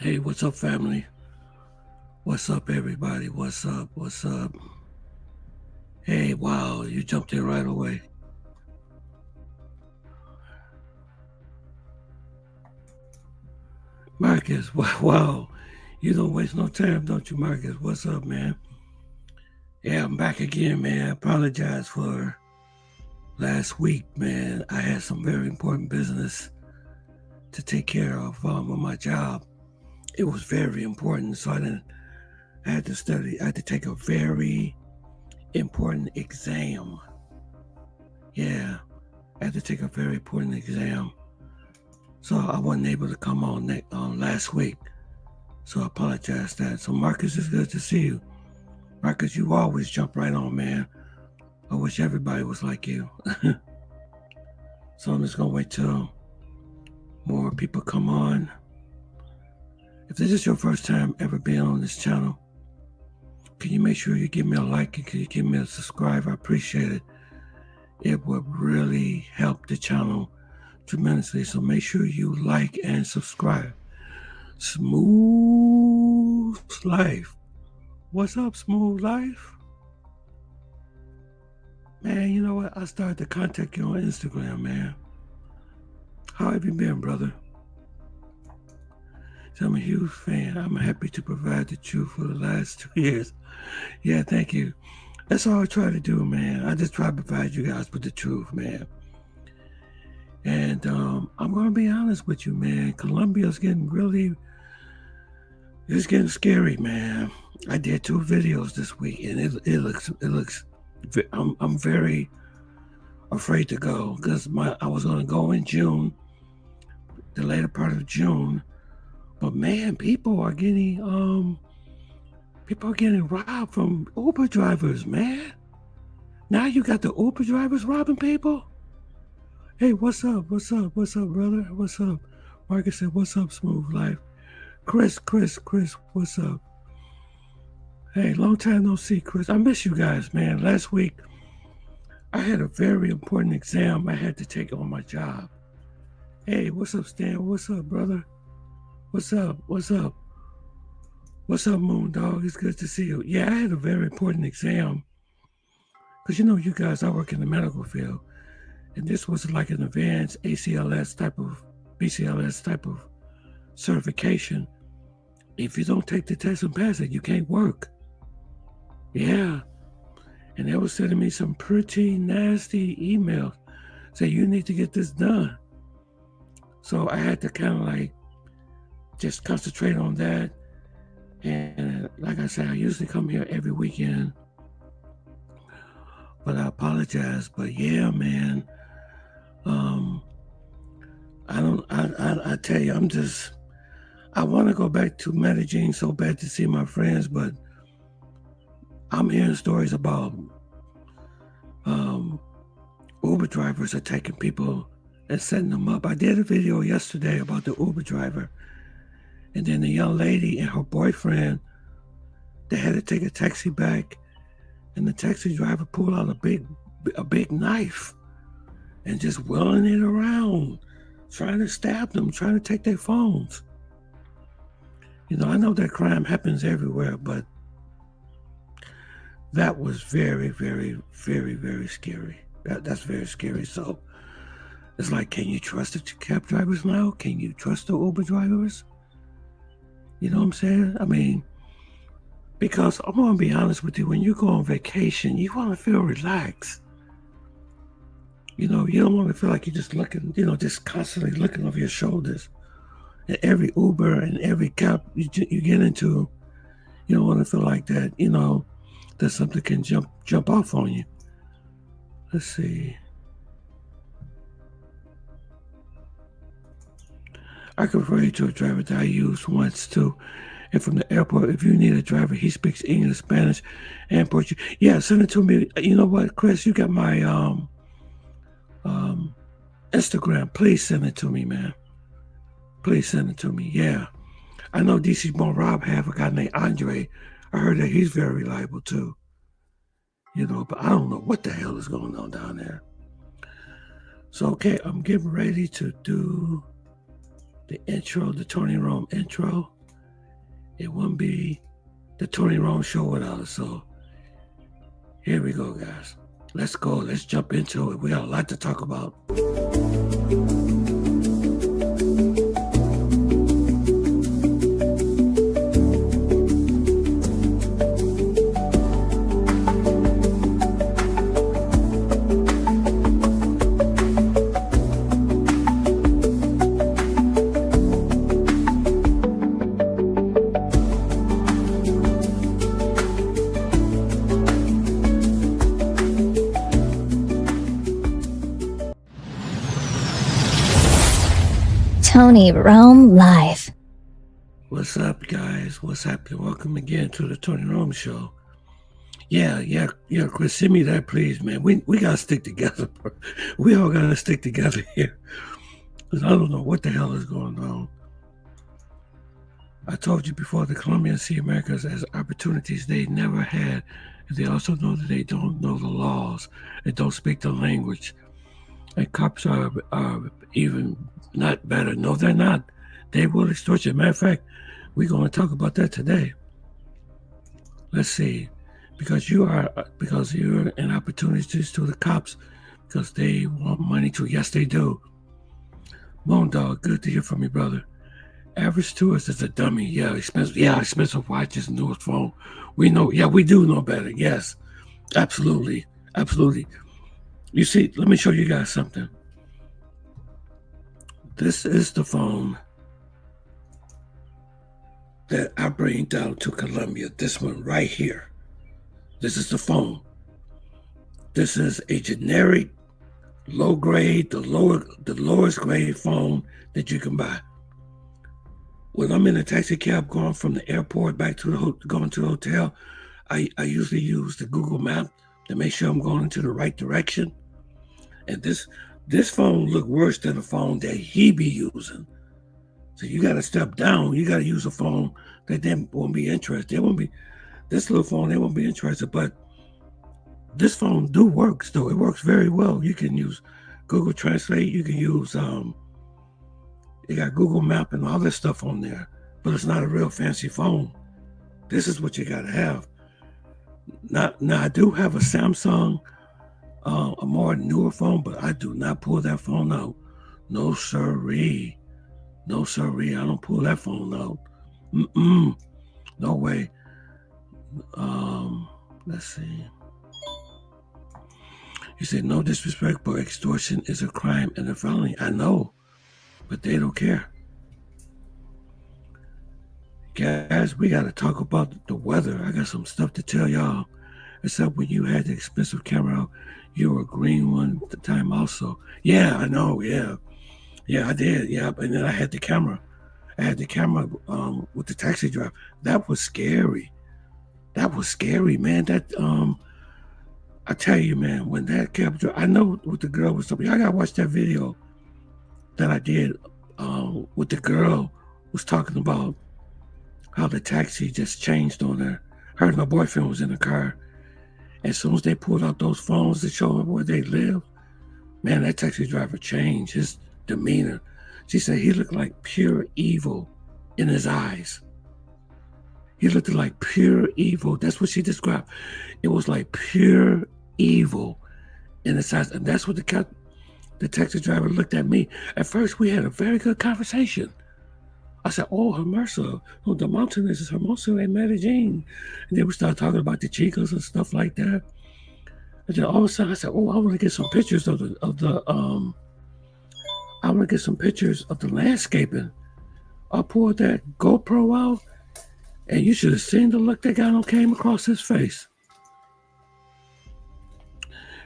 Hey, what's up, family? What's up, everybody? What's up? What's up? Hey, wow, you jumped in right away. Marcus, wow. You don't waste no time, don't you, Marcus? What's up, man? Yeah, I'm back again, man. I apologize for last week, man. I had some very important business to take care of on my job. It was very important, so I had to study. I had to take a very important exam. Yeah, I had to take a very important exam. So I wasn't able to come on last week. So I apologize for that. So Marcus, it's good to see you. Marcus, you always jump right on, man. I wish everybody was like you. So I'm just gonna wait till more people come on. If this is your first time ever being on this channel, can you make sure you give me a like and can you give me a subscribe? I appreciate it. It would really help the channel tremendously. So make sure you like and subscribe. Smooth Life. What's up, Smooth Life? Man, you know what? I started to contact you on Instagram, man. How have you been, brother? So I'm a huge fan. I'm happy to provide the truth for the last 2 years. Yeah, thank you. That's all I try to do, man. I just try to provide you guys with the truth, man. And I'm going to be honest with you, man. Colombia's getting it's getting scary, man. I did 2 videos this week, and it looks. I'm very afraid to go because I was going to go in June, the later part of June, but man, people are getting robbed from Uber drivers, man. Now you got the Uber drivers robbing people. Hey, what's up? What's up? What's up, brother? What's up? Marcus said, "What's up, Smooth Life?" Chris, what's up? Hey, long time no see, Chris. I miss you guys, man. Last week, I had a very important exam I had to take on my job. Hey, what's up, Stan? What's up, brother? What's up? What's up? What's up, Moon Dog? It's good to see you. Yeah, I had a very important exam. Because you guys, I work in the medical field. And this was like an advanced BCLS type of certification. If you don't take the test and pass it, you can't work. Yeah. And they were sending me some pretty nasty emails saying you need to get this done. So I had to kind of like just concentrate on that. And like I said, I usually come here every weekend. But I apologize. But yeah, man. I tell you, I want to go back to Medellin so bad to see my friends, but I'm hearing stories about Uber drivers attacking people and setting them up. I did a video yesterday about the Uber driver, and then the young lady and her boyfriend, they had to take a taxi back, and the taxi driver pulled out a big knife and just wheeling it around, trying to stab them, trying to take their phones. I know that crime happens everywhere, but that was very, very, very, very scary. That's very scary. So it's like, can you trust the cab drivers now? Can you trust the Uber drivers? You know what I'm saying? I mean, because I'm going to be honest with you, when you go on vacation, you want to feel relaxed. You don't want to feel like you're just looking, just constantly looking over your shoulders. And every Uber and every cab you get into, you don't want to feel like that, that something can jump off on you. Let's see. I can refer you to a driver that I used once too. And from the airport, if you need a driver, he speaks English, Spanish, and Portuguese. Yeah, send it to me. You know what, Chris? You got my Instagram. Please send it to me, man. Please send it to me. Yeah. I know DC Rob have a guy named Andre. I heard that he's very reliable too. But I don't know what the hell is going on down there. So, okay, I'm getting ready to do the intro, the Tony Rome intro. It wouldn't be the Tony Rome show without us. So here we go, guys. Let's go. Let's jump into it. We got a lot to talk about. Tony Rome Live. What's up, guys? What's happening? Welcome again to the Tony Rome Show. Yeah, Chris, send me that, please, man. We gotta stick together. We all gotta stick together here. Because I don't know what the hell is going on. I told you before, the Colombians see Americans as opportunities they never had. And they also know that they don't know the laws and don't speak the language. And cops are even not better. No, they're not. They will extort you. Matter of fact, we're going to talk about that today. Let's see. Because you're an opportunity to the cops because they want money too. Yes, they do. Bone Dog, good to hear from you, brother. Average tourist is a dummy. Yeah, expensive watches, newest phone. We know. Yeah, we do know better. Yes, absolutely. You see, let me show you guys something. This is the phone that I bring down to Colombia. This one right here. This is the phone. This is a generic, low grade, the lowest grade phone that you can buy. When I'm in a taxi cab going from the airport back to going to the hotel, I usually use the Google map to make sure I'm going into the right direction. And this phone look worse than the phone that he be using. So you got to step down. You got to use a phone that they won't be interested. They won't be this little phone. They won't be interested. But this phone do works though. It works very well. You can use Google Translate. You can use you got Google Map and all this stuff on there. But it's not a real fancy phone. This is what you got to have. Now I do have a Samsung. A more newer phone, but I do not pull that phone out. No sirree. I don't pull that phone out. No way. Let's see. You said no disrespect, but extortion is a crime and a felony. I know, but they don't care. Guys, we got to talk about the weather. I got some stuff to tell y'all. Except when you had the expensive camera out, you were a green one at the time also. Yeah, I know, yeah. Yeah, I did, yeah. And then I had the camera. I had the camera with the taxi driver. That was scary. Man. That, I tell you, man, when that cab driver, I know what the girl was talking. I got to watch that video that I did with the girl was talking about how the taxi just changed on her. Her and her boyfriend was in the car. As soon as they pulled out those phones to show them where they live, man, that taxi driver changed his demeanor. She said he looked like pure evil in his eyes. He looked like pure evil. That's what she described. It was like pure evil in his eyes. And that's what the taxi driver looked at me. At first, we had a very good conversation. I said, oh, Hermosa. Oh, the mountain is Hermosa in Medellin. And then we started talking about the chicas and stuff like that. And then all of a sudden I said, oh, I want to get some pictures of the landscaping. I pulled that GoPro out and you should have seen the look that guy came across his face.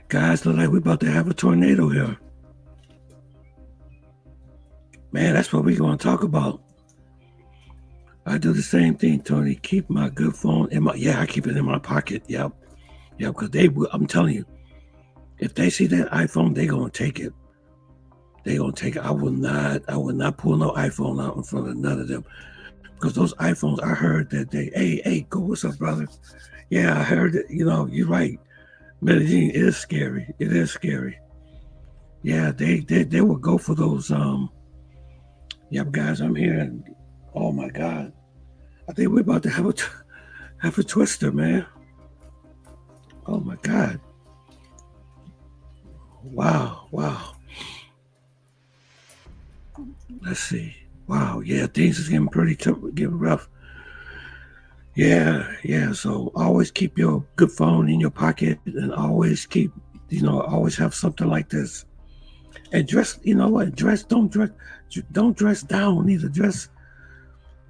Guys, look like we're about to have a tornado here. Man, that's what we're going to talk about. I do the same thing, Tony. Keep my good phone I keep it in my pocket. Yep, because I'm telling you, if they see that iPhone, they're gonna take it. I will not pull no iPhone out in front of none of them. Because those iPhones, I heard that hey, go, what's up, brother? Yeah, I heard that, you're right. Medellin is scary. It is scary. Yeah, they will go for those, guys, I'm here and oh my God. I think we're about to have a twister, man. Oh my God. Wow, wow. Let's see. Wow, yeah, things is getting pretty tough, getting rough. Yeah, yeah. So always keep your good phone in your pocket, and always keep, always have something like this. And dress, you know what? Don't dress down either.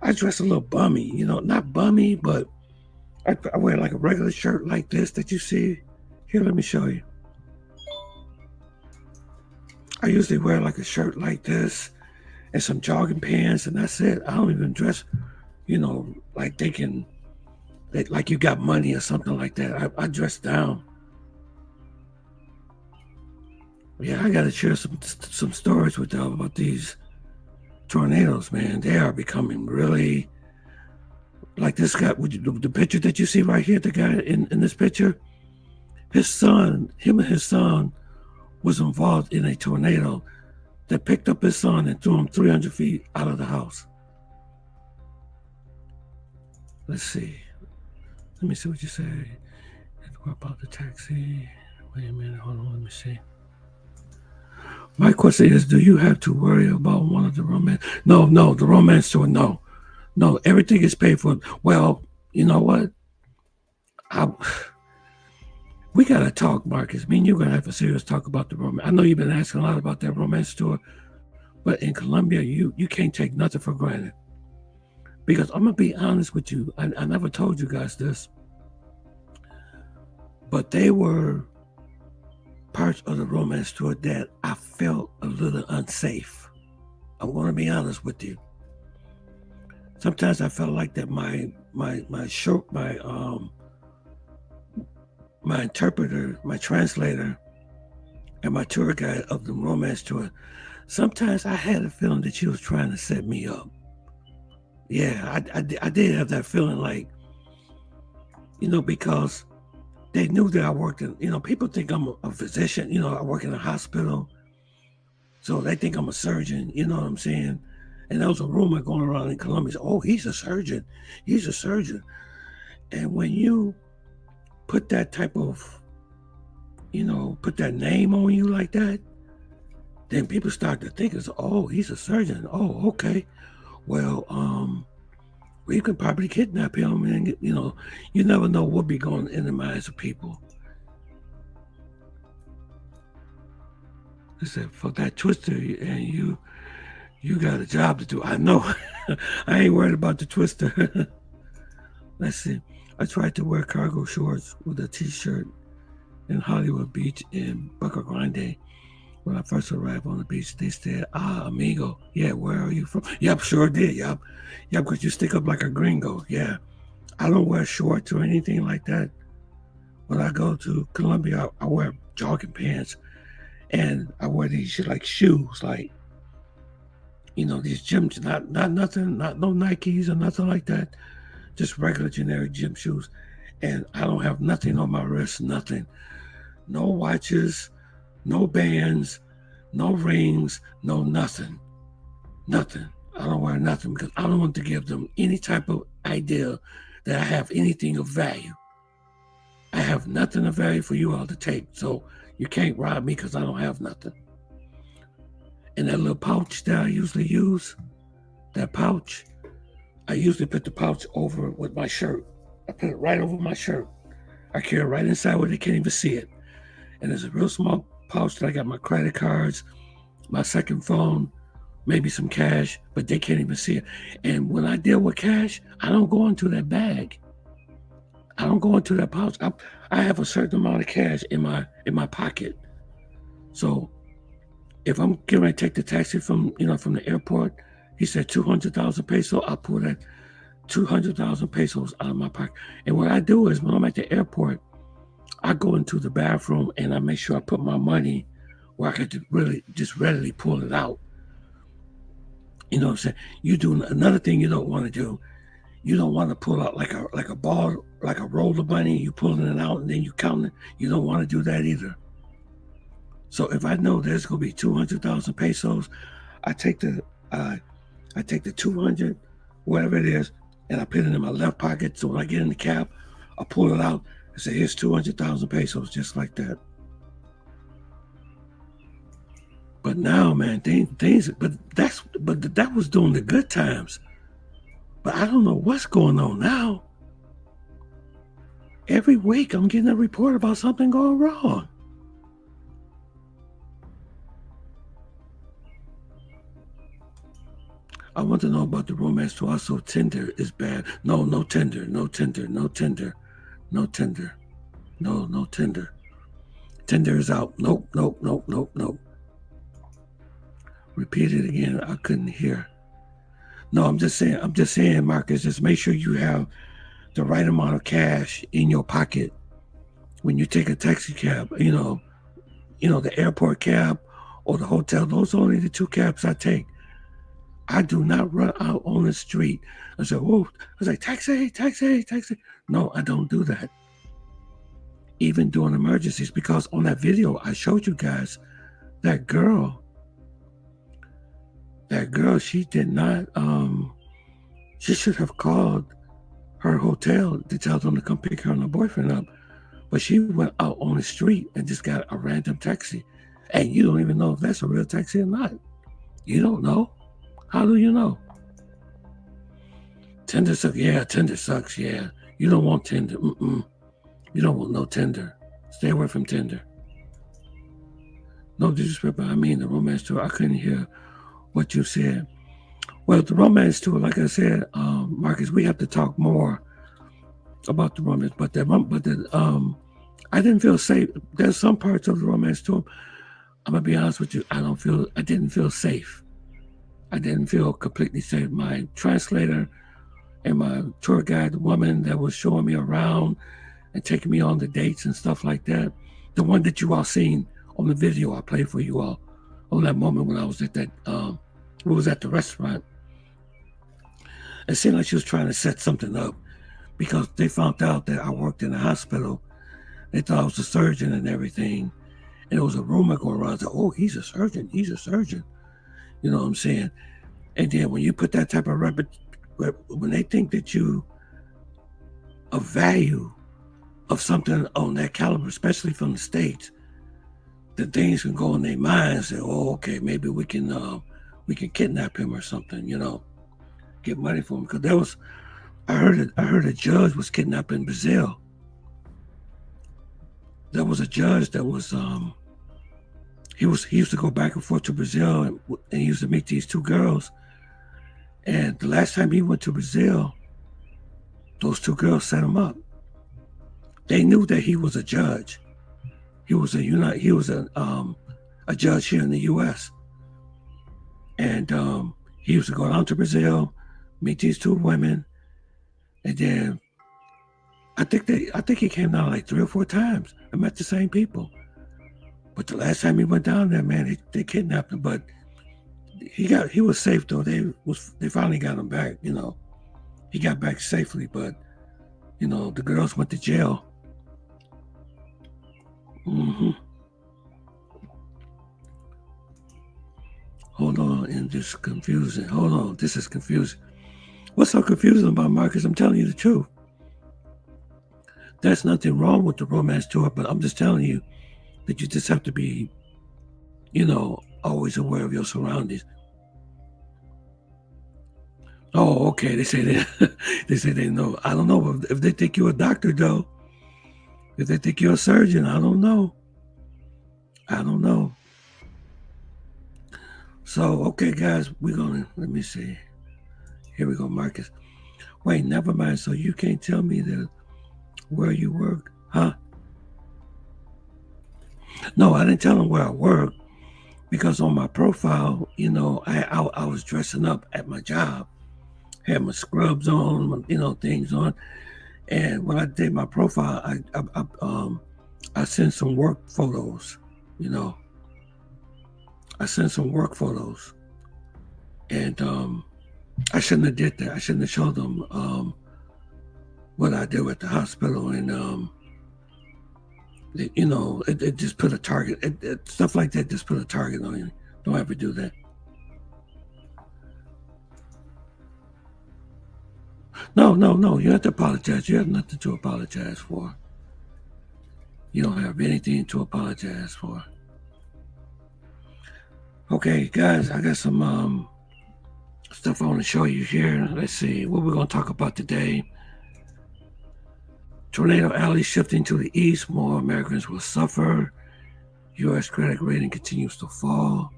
I dress a little bummy, not bummy, but I wear like a regular shirt like this that you see. Here, let me show you. I usually wear like a shirt like this and some jogging pants, and that's it. I don't even dress, like thinking that like you got money or something like that. I dress down. Yeah, I got to share some stories with y'all about these tornadoes, man. They are becoming really like this guy. The picture that you see right here, the guy in this picture, him and his son was involved in a tornado that picked up his son and threw him 300 feet out of the house. Let's see. Let me see what you say. What about the taxi? Wait a minute. Hold on. Let me see. My question is, do you have to worry about one of the romance? No, the romance store, no. No, everything is paid for. Well, you know what? We got to talk, Marcus. Me and you're going to have a serious talk about the romance. I know you've been asking a lot about that romance store, but in Colombia, you can't take nothing for granted. Because I'm going to be honest with you. I never told you guys this, but they were parts of the romance store that I felt a little unsafe. I'm going to be honest with you. Sometimes I felt like that my interpreter, my translator, and my tour guide of the romance tour, sometimes I had a feeling that she was trying to set me up. Yeah, I did have that feeling, like, because they knew that I worked in, people think I'm a physician, I work in a hospital. So they think I'm a surgeon, you know what I'm saying? And there was a rumor going around in Colombia, oh, he's a surgeon. He's a surgeon. And when you put that type of, put that name on you like that, then people start to think, oh, he's a surgeon. Oh, okay. Well, we could probably kidnap him, and you never know what be going in the minds of people. I said, for that twister, and you got a job to do. I know. I ain't worried about the twister. Let's see. I tried to wear cargo shorts with a t-shirt in Hollywood Beach in Boca Grande. When I first arrived on the beach, they said, amigo. Yeah, where are you from? Yep, sure did. Yep, because you stick up like a gringo. Yeah. I don't wear shorts or anything like that. When I go to Colombia, I wear jogging pants, and I wear these like shoes, like, these gym, not nothing, not no Nikes or nothing like that. Just regular generic gym shoes. And I don't have nothing on my wrist, nothing. No watches, no bands, no rings, no nothing. Nothing. I don't wear nothing because I don't want to give them any type of idea that I have anything of value. I have nothing of value for you all to take. So you can't rob me because I don't have nothing. And that little pouch that I usually use, that pouch, I usually put the pouch over with my shirt. I put it right over my shirt. I carry it right inside where they can't even see it. And there's a real small pouch that I got my credit cards, my second phone, maybe some cash, but they can't even see it. And when I deal with cash, I don't go into that bag. I don't go into that pouch. I have a certain amount of cash in my pocket. So if I'm getting ready to take the taxi from the airport, he said 200,000 pesos. I'll pull that 200,000 pesos out of my pocket. And what I do is when I'm at the airport, I go into the bathroom and I make sure I put my money where I could really just readily pull it out. You know what I'm saying? You do another thing you don't want to do. You don't want to pull out like a ball, like a roll of money. You pulling it out and then you count it. You don't want to do that either. So if I know there's gonna be 200,000 pesos, I take the 200, whatever it is, and I put it in my left pocket. So when I get in the cab, I pull it out and say, here's 200,000 pesos, just like that. But now, man, things, but that was during the good times. But I don't know what's going on now. Every week I'm getting a report about something going wrong. I want to know about the romance too. Also, Tinder is bad. No Tinder. No Tinder. Tinder is out. Nope. Repeat it again. I couldn't hear. No, I'm just saying, Marcus, just make sure you have the right amount of cash in your pocket when you take a taxi cab. You know, the airport cab or the hotel. Those are only the two cabs I take. I do not run out on the street and say, whoa, I was like, taxi. No, I don't do that. Even during emergencies, because on that video I showed you guys, that girl, she did not, she should have called her hotel to tell them to come pick her and her boyfriend up. But she went out on the street and just got a random taxi. And you don't even know if that's a real taxi or not. You don't know. How do you know? Tinder sucks. Yeah, Tinder sucks. Yeah. You don't want Tinder. You don't want no Tinder. Stay away from Tinder. No disrespect, but I mean the romance tour. I couldn't hear what you said. Well, the romance tour, like I said, Marcus, we have to talk more about the romance. But I didn't feel safe. There's some parts of the romance tour. I'm gonna be honest with you. I didn't feel safe. I didn't feel completely safe. My translator and my tour guide, the woman that was showing me around and taking me on the dates and stuff like that, the one that you all seen on the video I played for you all on that moment when I was at that, we was at the restaurant. It seemed like she was trying to set something up because they found out that I worked in a hospital. They thought I was a surgeon and everything. And there was a rumor going around that, oh, he's a surgeon. You know what I'm saying? And then when you put that type of when they think that you of value of something on that caliber, especially from the States, that things can go in their minds and say, oh, okay, maybe we can kidnap him or something, get money for him. Because I heard a judge was kidnapped in Brazil. There was a judge that was he used to go back and forth to Brazil and he used to meet these two girls. And the last time he went to Brazil, those two girls set him up. They knew that he was a judge. He was a judge here in the U.S. And he used to go down to Brazil, meet these two women, and then I think he came down like 3 or 4 times and met the same people. But the last time he went down there, man, they kidnapped him. But he was safe though. They finally got him back. He got back safely. But the girls went to jail. Hold on, and this is confusing. Hold on, this is confusing. What's so confusing about Marcus? I'm telling you the truth. There's nothing wrong with the romance tour, but I'm just telling you that you just have to be, always aware of your surroundings. Oh, okay. They say they know. I don't know if they think you're a doctor, though. If they think you're a surgeon, I don't know. So, okay, guys, let me see. Here we go, Marcus. Wait, never mind. So you can't tell me where you work, huh? No, I didn't tell him where I work because on my profile, I was dressing up at my job, had my scrubs on, things on. And when I did my profile, I sent some work photos, I sent some work photos. And I shouldn't have did that. I shouldn't have showed them what I did at the hospital. And, it just put a target. Stuff like that just put a target on you. Don't ever do that. No, no, no. You have to apologize. You have nothing to apologize for. You don't have anything to apologize for. Okay, guys, I got some stuff I want to show you here. Let's see what we're going to talk about today. Tornado Alley shifting to the east. More Americans will suffer. U.S. credit rating continues to fall.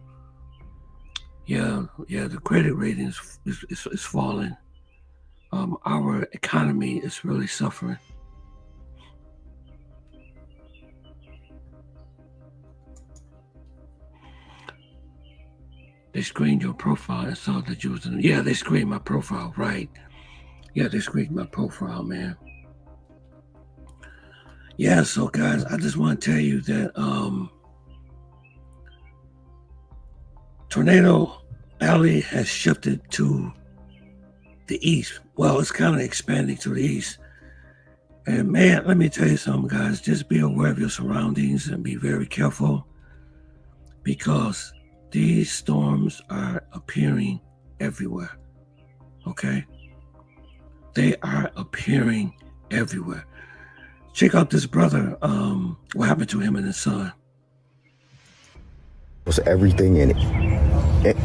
Yeah, the credit rating is falling. Our economy is really suffering. They screened your profile and saw that you was in. Yeah, they screened my profile, right? Yeah, they screened my profile, man. Yeah, so guys, I just want to tell you that Tornado Alley has shifted to the east. Well, it's kind of expanding to the east. And man, let me tell you something, guys. Just be aware of your surroundings and be very careful, because these storms are appearing everywhere. Okay? They are appearing everywhere. Check out this brother. What happened to him and his son? Was everything in it.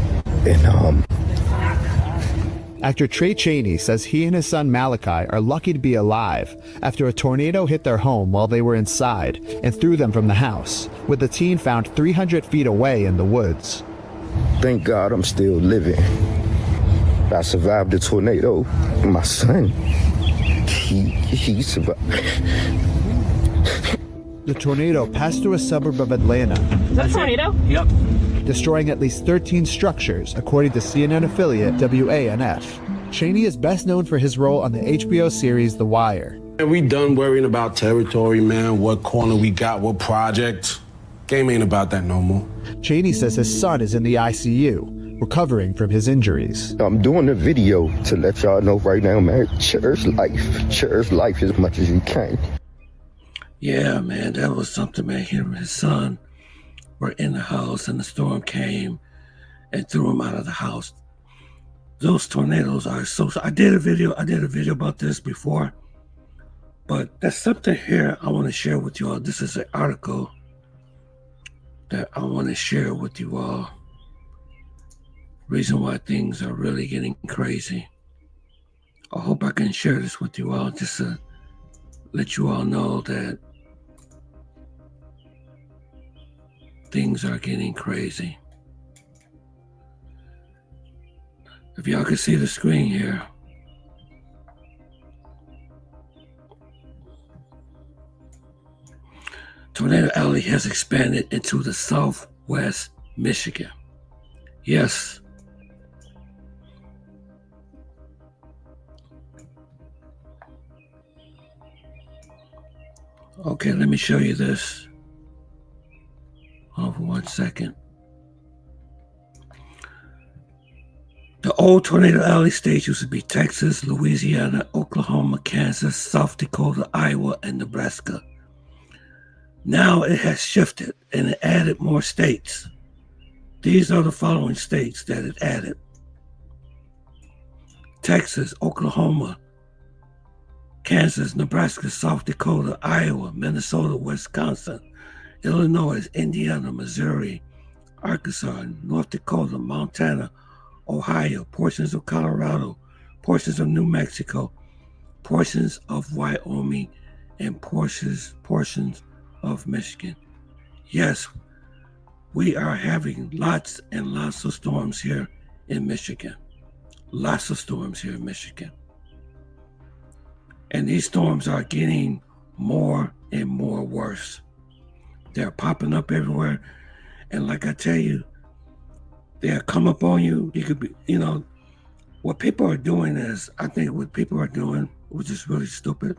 Actor Trey Chaney says he and his son Malachi are lucky to be alive after a tornado hit their home while they were inside and threw them from the house, with the teen found 300 feet away in the woods. Thank God I'm still living. I survived the tornado. My son, he survived. The tornado passed through a suburb of Atlanta. Is that a tornado? Yep. Destroying at least 13 structures, according to CNN affiliate WANF. Chaney is best known for his role on the HBO series The Wire. And we done worrying about territory, man, what corner we got, what project. Game ain't about that no more. Chaney says his son is in the ICU, recovering from his injuries. I'm doing a video to let y'all know right now, man, cherish life. Cherish life as much as you can. Yeah, man, that was something, man. Him and his son were in the house and the storm came and threw him out of the house. Those tornadoes are so. I did a video about this before, but there's something here I want to share with you all. This is an article that I want to share with you all. Reason why things are really getting crazy. I hope I can share this with you all, just to let you all know that things are getting crazy. If y'all can see the screen here. Tornado Alley has expanded into the southwest Michigan. Yes. Okay, let me show you this. Hold on for 1 second. The old Tornado Alley states used to be Texas, Louisiana, Oklahoma, Kansas, South Dakota, Iowa, and Nebraska. Now it has shifted and it added more states. These are the following states that it added: Texas, Oklahoma, Kansas, Nebraska, South Dakota, Iowa, Minnesota, Wisconsin, Illinois, Indiana, Missouri, Arkansas, North Dakota, Montana, Ohio, portions of Colorado, portions of New Mexico, portions of Wyoming, and portions of Michigan. Yes, we are having lots and lots of storms here in Michigan. Lots of storms here in Michigan. And these storms are getting more and more worse. They're popping up everywhere. And like I tell you, they'll come up on you. You could be, what people are doing is, I think what people are doing, which is really stupid,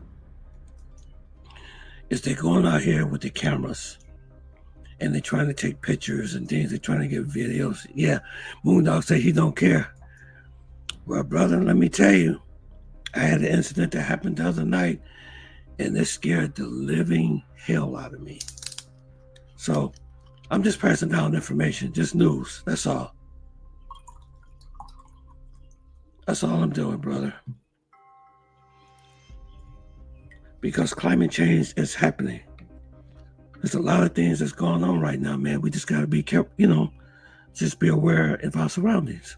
is they're going out here with the cameras and they're trying to take pictures and things. They're trying to get videos. Yeah, Moondog said he don't care. Well, brother, let me tell you, I had an incident that happened the other night and it scared the living hell out of me. So I'm just passing down information, just news. That's all. That's all I'm doing, brother. because climate change is happening. There's a lot of things that's going on right now, man. We just got to be careful, just be aware of our surroundings.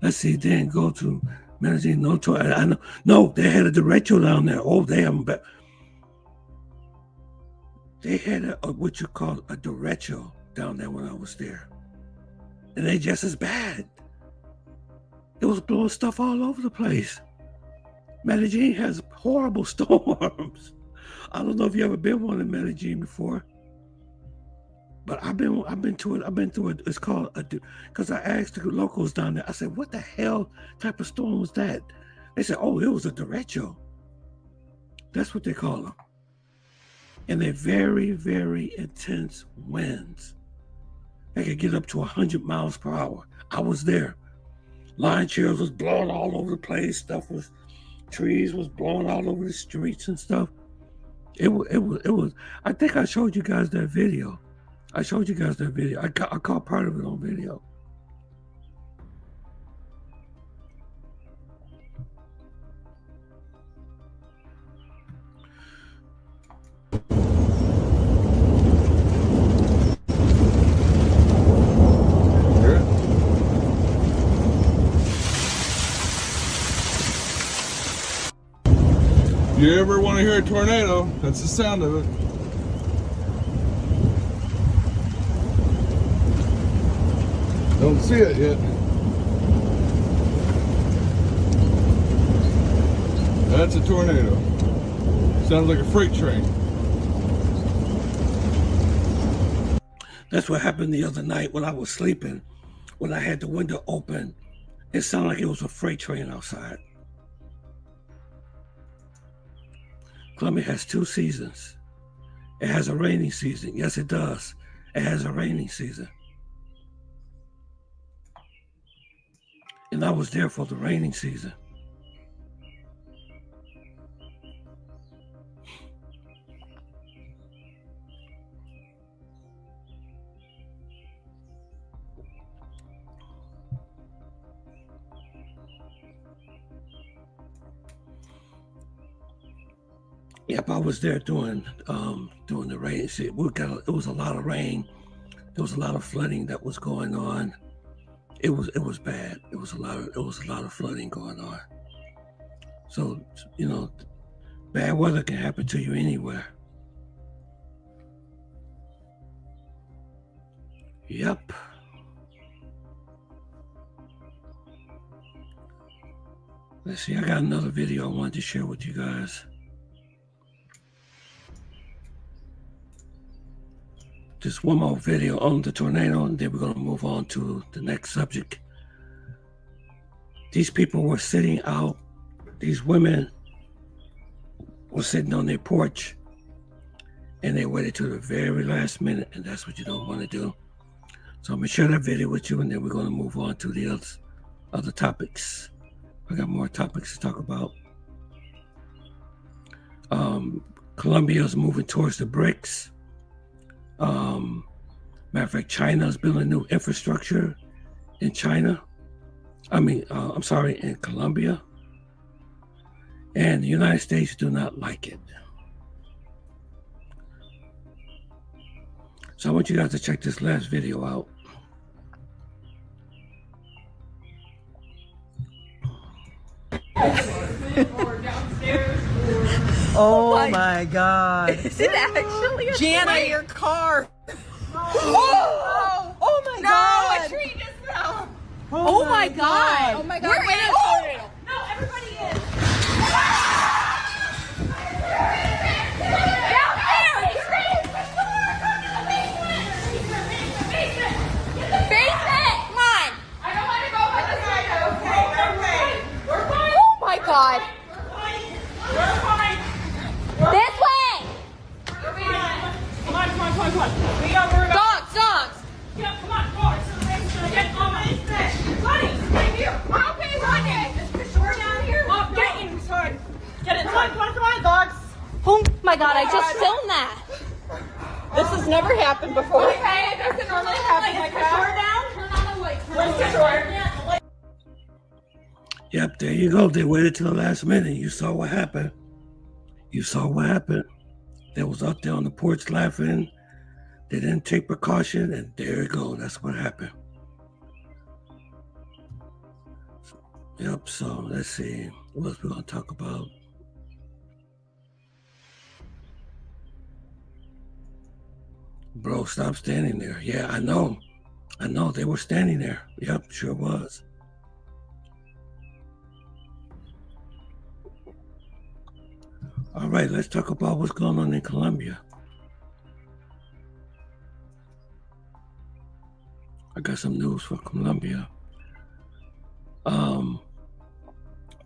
Let's see, then go to Medellin. I know. No, they had a derecho down there. Oh, they haven't. They had what you call a derecho down there when I was there. And they just as bad. It was blowing stuff all over the place. Medellin has horrible storms. I don't know if you ever been one in Medellin before. But I've been to it. I've been through it. It's called because I asked the locals down there. I said, "What the hell type of storm was that?" They said, "Oh, it was a derecho." That's what they call them. And they're very, very intense winds. They could get up to 100 miles per hour. I was there. Line chairs was blowing all over the place. Trees was blowing all over the streets and stuff. It was. I think I showed you guys that video. I caught part of it on video. If you ever want to hear a tornado, that's the sound of it. Don't see it yet. That's a tornado. Sounds like a freight train. That's what happened the other night when I was sleeping. When I had the window open, it sounded like it was a freight train outside. Colombia has 2 seasons. It has a rainy season. Yes, it does. It has a rainy season. And I was there for the rainy season. Yep, I was there during the rain. See, it was a lot of rain. There was a lot of flooding that was going on. It was bad. It was a lot of flooding going on. So, bad weather can happen to you anywhere. Yep. Let's see, I got another video I wanted to share with you guys. Just one more video on the tornado, and then we're going to move on to the next subject. These people were sitting out. These women were sitting on their porch, and they waited to the very last minute, and that's what you don't want to do. So I'm going to share that video with you, and then we're going to move on to the other topics. I got more topics to talk about. Colombia is moving towards the BRICS. Matter of fact, China is building new infrastructure in China. In Colombia. And the United States do not like it. So I want you guys to check this last video out. Oh my God. Is it actually a Jana, tree? your car. Oh my God. No, a tree just fell. Oh my God. Oh my God. We're in a tornado. No, everybody is. Down there. Basement. Come on. I don't want to go by the side. Okay. We're fine. Oh my God. We're fine. This way. We're fine. Come on. We are worried about. Dogs. Yeah, come on. Get on my fish. Running. Right here. Okay, running. Is fish down here? Get inside. Get inside. Come on, dogs. Oh my God, I just filmed that. This has never happened before. Okay, it doesn't normally happen like Fish that. down. Turn on the light. Where's fish? Yep, there you go. They waited till the last minute. You saw what happened. You saw what happened. They was out there on the porch laughing. They didn't take precaution, and there you go. That's what happened. Yep, so let's see. What else we going to talk about? Bro, stop standing there. Yeah, I know. They were standing there. Yep, sure was. All right, let's talk about what's going on in Colombia. I got some news for Colombia.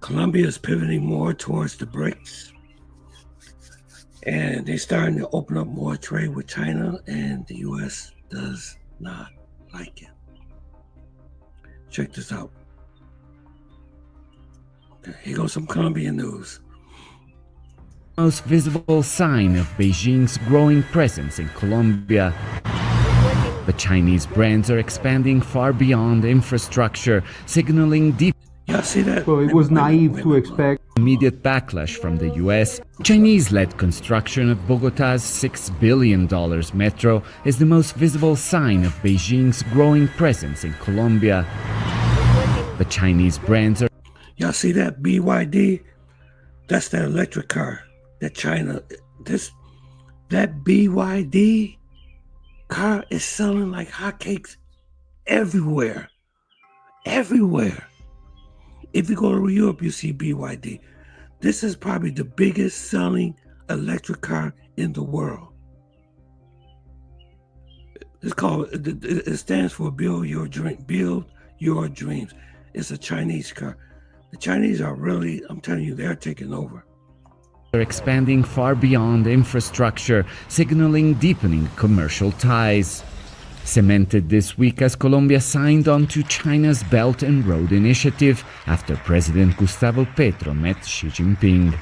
Colombia is pivoting more towards the BRICS, and they're starting to open up more trade with China, and the U.S. does not like it. Check this out. Okay, here goes some Colombian news. Most visible sign of Beijing's growing presence in Colombia. The Chinese brands are expanding far beyond infrastructure, signaling deep. Y'all see that? So it was naive to expect Immediate backlash from the US. Chinese-led construction of Bogotá's $6 billion metro is the most visible sign of Beijing's growing presence in Colombia. The Chinese brands are. Y'all see that BYD? That's that electric car that China. That BYD car is selling like hotcakes everywhere. Everywhere. If you go to Europe, you see BYD. This is probably the biggest selling electric car in the world. It's called, it stands for Build Your Dreams. It's a Chinese car. The Chinese are really, I'm telling you, they're taking over. Are expanding far beyond infrastructure, signaling deepening commercial ties. Cemented this week as Colombia signed on to China's Belt and Road Initiative after President Gustavo Petro met Xi Jinping.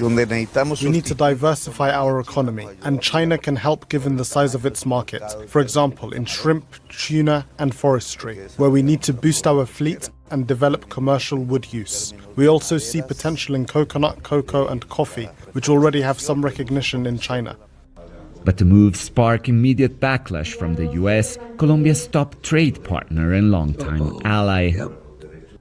We need to diversify our economy, and China can help given the size of its market. For example, in shrimp, tuna, and forestry, where we need to boost our fleet and develop commercial wood use. We also see potential in coconut, cocoa, and coffee, which already have some recognition in China. But the move sparked immediate backlash from the US, Colombia's top trade partner and longtime ally.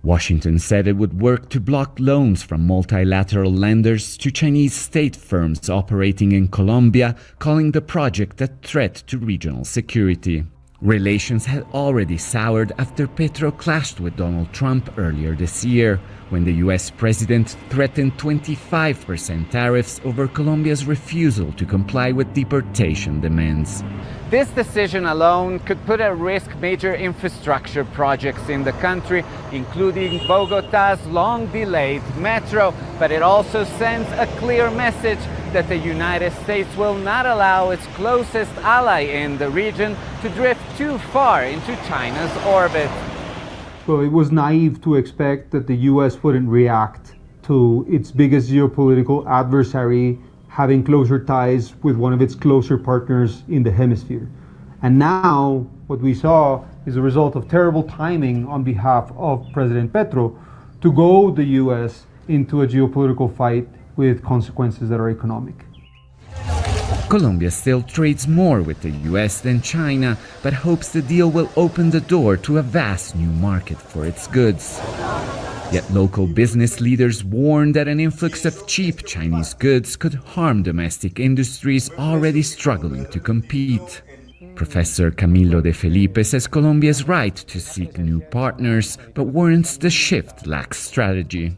Washington said it would work to block loans from multilateral lenders to Chinese state firms operating in Colombia, calling the project a threat to regional security. Relations had already soured after Petro clashed with Donald Trump earlier this year, when the US president threatened 25% tariffs over Colombia's refusal to comply with deportation demands. This decision alone could put at risk major infrastructure projects in the country, including Bogotá's long-delayed metro, but it also sends a clear message that the United States will not allow its closest ally in the region to drift too far into China's orbit. So it was naive to expect that the US wouldn't react to its biggest geopolitical adversary having closer ties with one of its closer partners in the hemisphere. And now what we saw is a result of terrible timing on behalf of President Petro to go the US into a geopolitical fight with consequences that are economic. Colombia still trades more with the US than China, but hopes the deal will open the door to a vast new market for its goods. Yet local business leaders warn that an influx of cheap Chinese goods could harm domestic industries already struggling to compete. Professor Camilo de Felipe says Colombia is right to seek new partners, but warns the shift lacks strategy.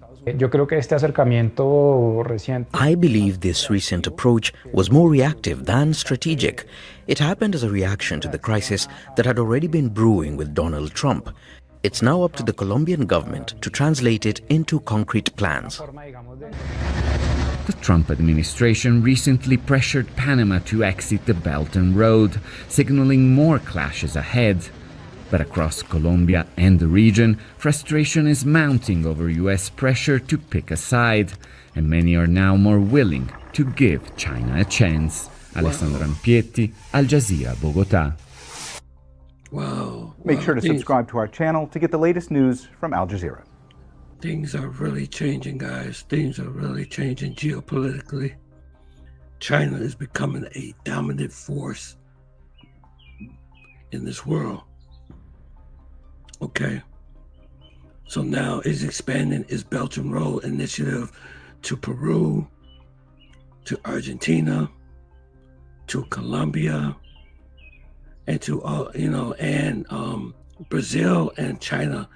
I believe this recent approach was more reactive than strategic. It happened as a reaction to the crisis that had already been brewing with Donald Trump. It's now up to the Colombian government to translate it into concrete plans. The Trump administration recently pressured Panama to exit the Belt and Road, signaling more clashes ahead. But across Colombia and the region, frustration is mounting over US pressure to pick a side, and many are now more willing to give China a chance. Alessandro Ampietti, Al Jazeera, Bogotá. Wow. Make sure to subscribe to our channel to get the latest news from Al Jazeera. Things are really changing, guys. Things are really changing geopolitically. China is becoming a dominant force in this world. Okay. So now it's expanding its Belt and Road initiative to Peru, to Argentina, to Colombia, and to Brazil and China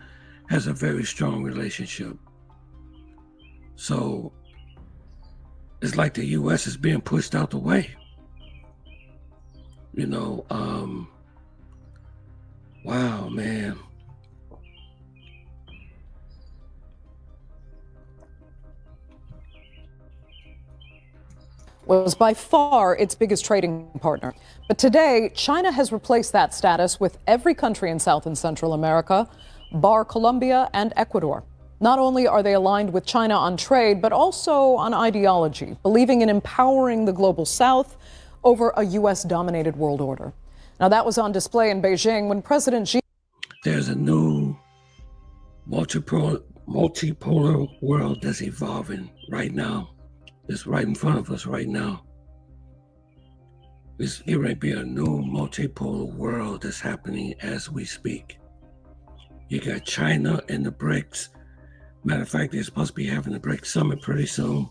has a very strong relationship. So it's like the U.S. is being pushed out the way. Wow, man. Was by far its biggest trading partner. But today, China has replaced that status with every country in South and Central America, bar Colombia and Ecuador. Not only are they aligned with China on trade, but also on ideology, believing in empowering the global South over a U.S.-dominated world order. Now, that was on display in Beijing when President Xi... There's a new multipolar world that's evolving right now. It's right in front of us right now. It might be a new multipolar world that's happening as we speak. You got China and the BRICS. Matter of fact, they're supposed to be having the BRICS summit pretty soon.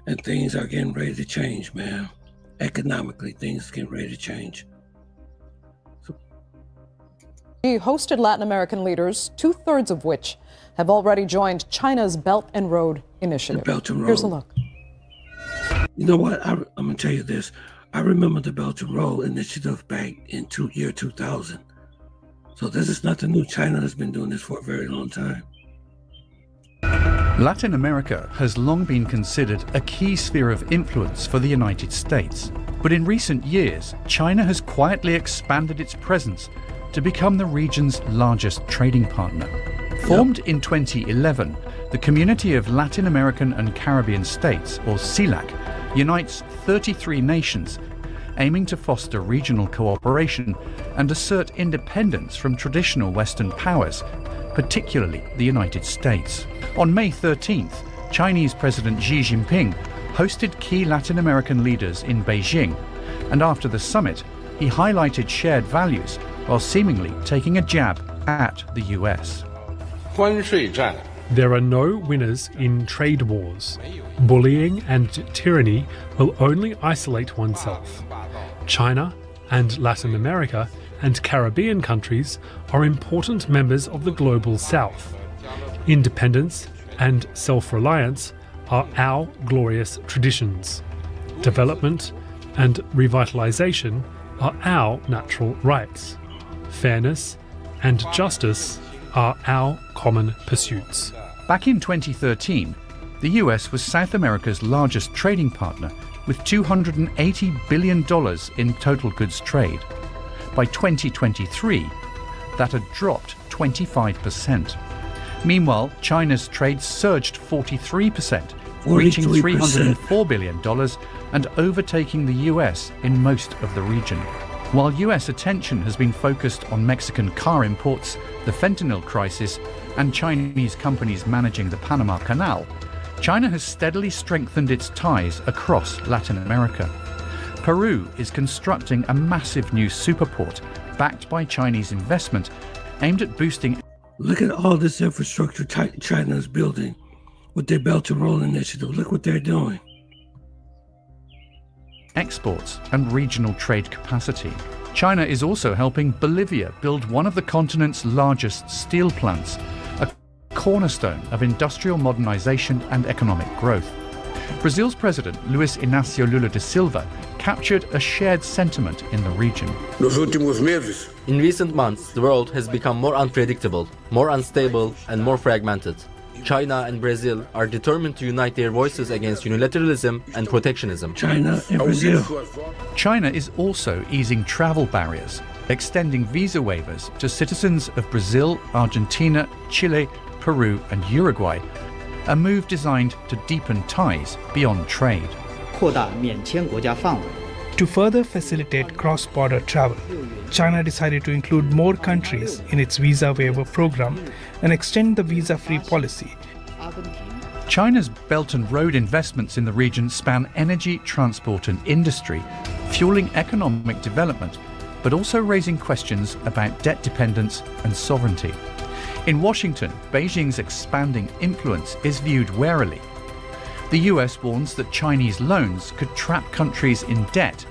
And things are getting ready to change, man. Economically, things are getting ready to change. He hosted Latin American leaders, 2/3 of which have already joined China's Belt and Road Initiative. The Belt and Road. Here's a look. You know what? I'm going to tell you this. I remember the Belt and Road Initiative back in year 2000. So this is nothing new. China has been doing this for a very long time. Latin America has long been considered a key sphere of influence for the United States. But in recent years, China has quietly expanded its presence to become the region's largest trading partner. Formed in 2011, the Community of Latin American and Caribbean States, or CELAC, unites 33 nations, aiming to foster regional cooperation and assert independence from traditional Western powers, particularly the United States. On May 13th, Chinese President Xi Jinping hosted key Latin American leaders in Beijing, and after the summit, he highlighted shared values while seemingly taking a jab at the US. There are no winners in trade wars. Bullying and tyranny will only isolate oneself. China and Latin America and Caribbean countries are important members of the global South. Independence and self-reliance are our glorious traditions. Development and revitalization are our natural rights. Fairness and justice are our common pursuits. Back in 2013, the US was South America's largest trading partner with $280 billion in total goods trade. By 2023, that had dropped 25%. Meanwhile, China's trade surged 43%, reaching $304 billion and overtaking the US in most of the region. While US attention has been focused on Mexican car imports, the fentanyl crisis, and Chinese companies managing the Panama Canal, China has steadily strengthened its ties across Latin America. Peru is constructing a massive new superport backed by Chinese investment aimed at boosting... Look at all this infrastructure China is building with their Belt and Road Initiative. Look what they're doing. Exports and regional trade capacity. China is also helping Bolivia build one of the continent's largest steel plants, a cornerstone of industrial modernization and economic growth. Brazil's President Luiz Inácio Lula da Silva captured a shared sentiment in the region. In recent months, the world has become more unpredictable, more unstable, and more fragmented. China and Brazil are determined to unite their voices against unilateralism and protectionism. China and Brazil. China is also easing travel barriers, extending visa waivers to citizens of Brazil, Argentina, Chile, Peru, and Uruguay, a move designed to deepen ties beyond trade. To further facilitate cross-border travel, China decided to include more countries in its visa waiver program and extend the visa-free policy. China's Belt and Road investments in the region span energy, transport and industry, fueling economic development, but also raising questions about debt dependence and sovereignty. In Washington, Beijing's expanding influence is viewed warily. The US warns that Chinese loans could trap countries in debt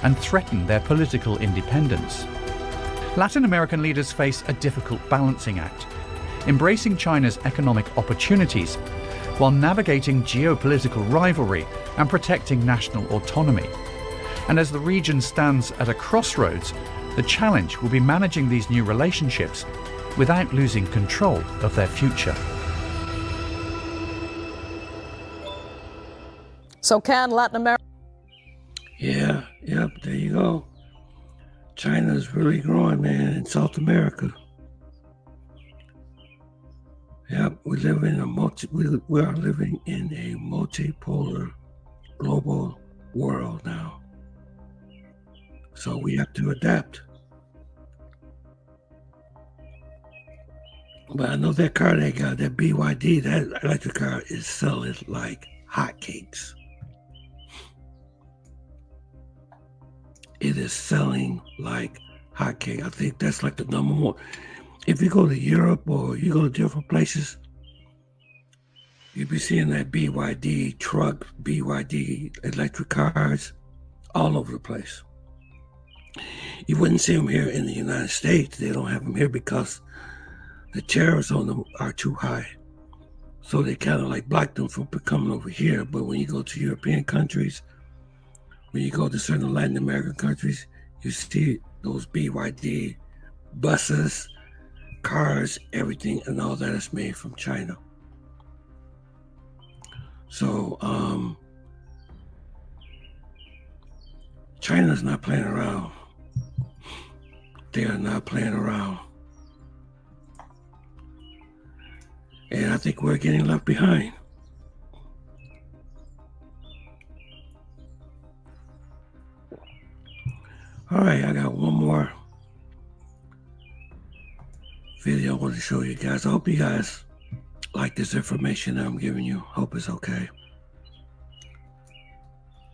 and threaten their political independence. Latin American leaders face a difficult balancing act, embracing China's economic opportunities while navigating geopolitical rivalry and protecting national autonomy. And as the region stands at a crossroads, the challenge will be managing these new relationships without losing control of their future. So can Latin America? Yeah, yep, there you go. China is really growing, man, in South America. Yep, we are living in a multipolar global world now. So we have to adapt. But I know that car they got, that BYD, that electric car is selling like hotcakes. It is selling like hotcakes. I think that's like the number one. If you go to Europe or you go to different places, you'll be seeing that BYD truck, BYD electric cars all over the place. You wouldn't see them here in the United States. They don't have them here because the tariffs on them are too high. So they kind of like block them from coming over here. But when you go to European countries, when you go to certain Latin American countries, you see those BYD buses, cars, everything, and all that is made from China. So China's not playing around. They are not playing around. And I think we're getting left behind. All right, I got one more video I want to show you guys. I hope you guys like this information that I'm giving you. Hope it's okay.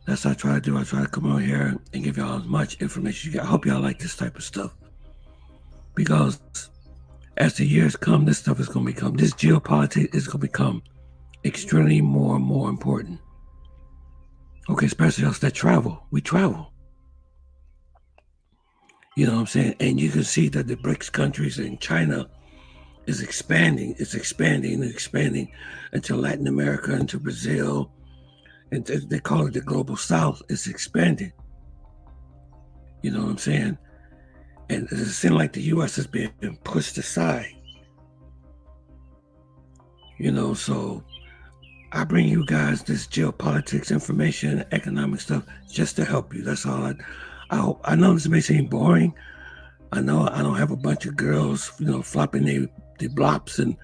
That's what I try to do. I try to come on here and give y'all as much information you got. I hope y'all like this type of stuff. Because as the years come, this stuff is going to become, this geopolitics is going to become extremely more and more important. Okay, especially us that travel. We travel. You know what I'm saying? And you can see that the BRICS countries and China is expanding. It's expanding and expanding into Latin America, into Brazil. And they call it the Global South. It's expanding. You know what I'm saying? And it seems like the U.S. is being pushed aside. You know, so I bring you guys this geopolitics information, economic stuff, just to help you. That's all I hope. I know this may seem boring. I know I don't have a bunch of girls, you know, flopping their blops and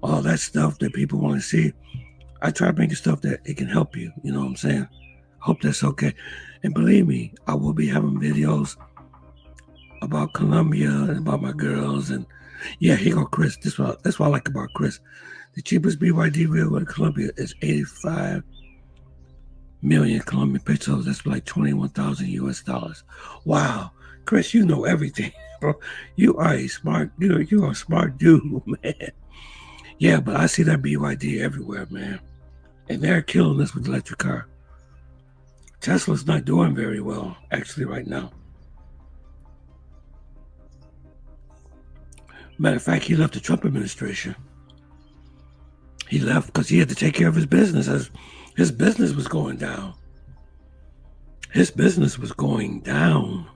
all that stuff that people want to see. I try to bring you stuff that it can help you. You know what I'm saying? Hope that's okay. And believe me, I will be having videos about Colombia and about my girls. And yeah, here go Chris. That's what I like about Chris. The cheapest BYD wheel in Colombia is 85 million Colombian pesos. That's like 21,000 US dollars. Wow. Chris, you know everything, bro. You are a smart, you are a smart dude, man. Yeah, but I see that BYD everywhere, man. And they're killing us with the electric car. Tesla's not doing very well, actually, right now. Matter of fact, he left the Trump administration. He left because he had to take care of his business. As his business was going down. His business was going down.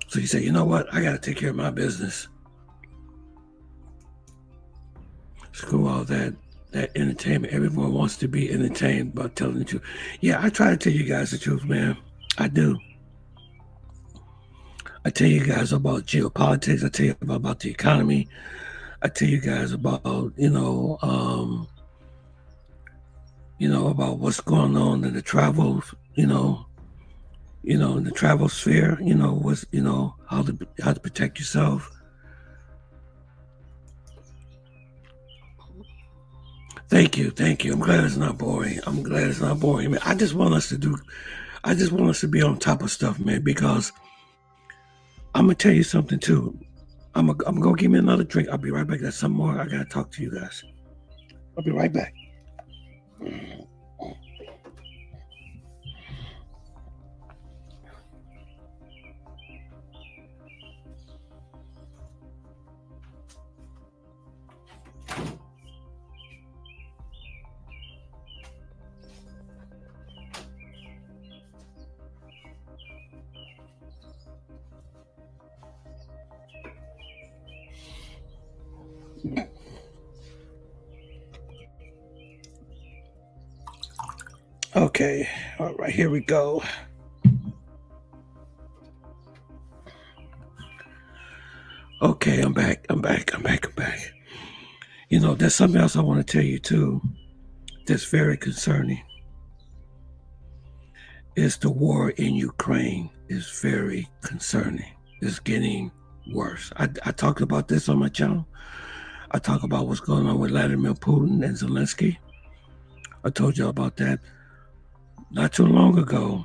So he said, you know what? I got to take care of my business. Screw all that entertainment. Everyone wants to be entertained by telling the truth. Yeah, I try to tell you guys the truth, man. I do. I tell you guys about geopolitics. I tell you about the economy. I tell you guys about, about what's going on in the travels, in the travel sphere, was, how to protect yourself. Thank you. I'm glad it's not boring. Man, I just want us to be on top of stuff, man, because I'm gonna tell you something too. I'm gonna go give me another drink. I'll be right back. There's some more I gotta talk to you guys. I'll be right back. Okay, all right, here we go. Okay, I'm back. There's something else I want to tell you too that's very concerning. Is the war in Ukraine is very concerning. It's getting worse. I talked about this on my channel. I talk about what's going on with Vladimir Putin and Zelensky. I told you about that. Not too long ago,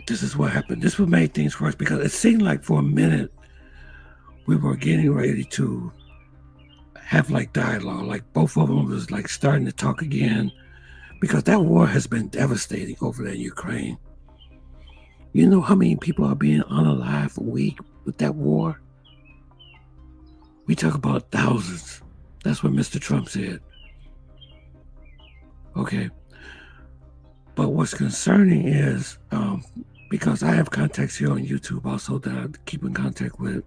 this is what happened. This what made things worse because it seemed like for a minute we were getting ready to have like dialogue, like both of them was like starting to talk again because that war has been devastating over there in Ukraine. You know how many people are being unalive a week with that war? We talk about thousands. That's what Mr. Trump said. Okay. But what's concerning is, because I have contacts here on YouTube also that I keep in contact with,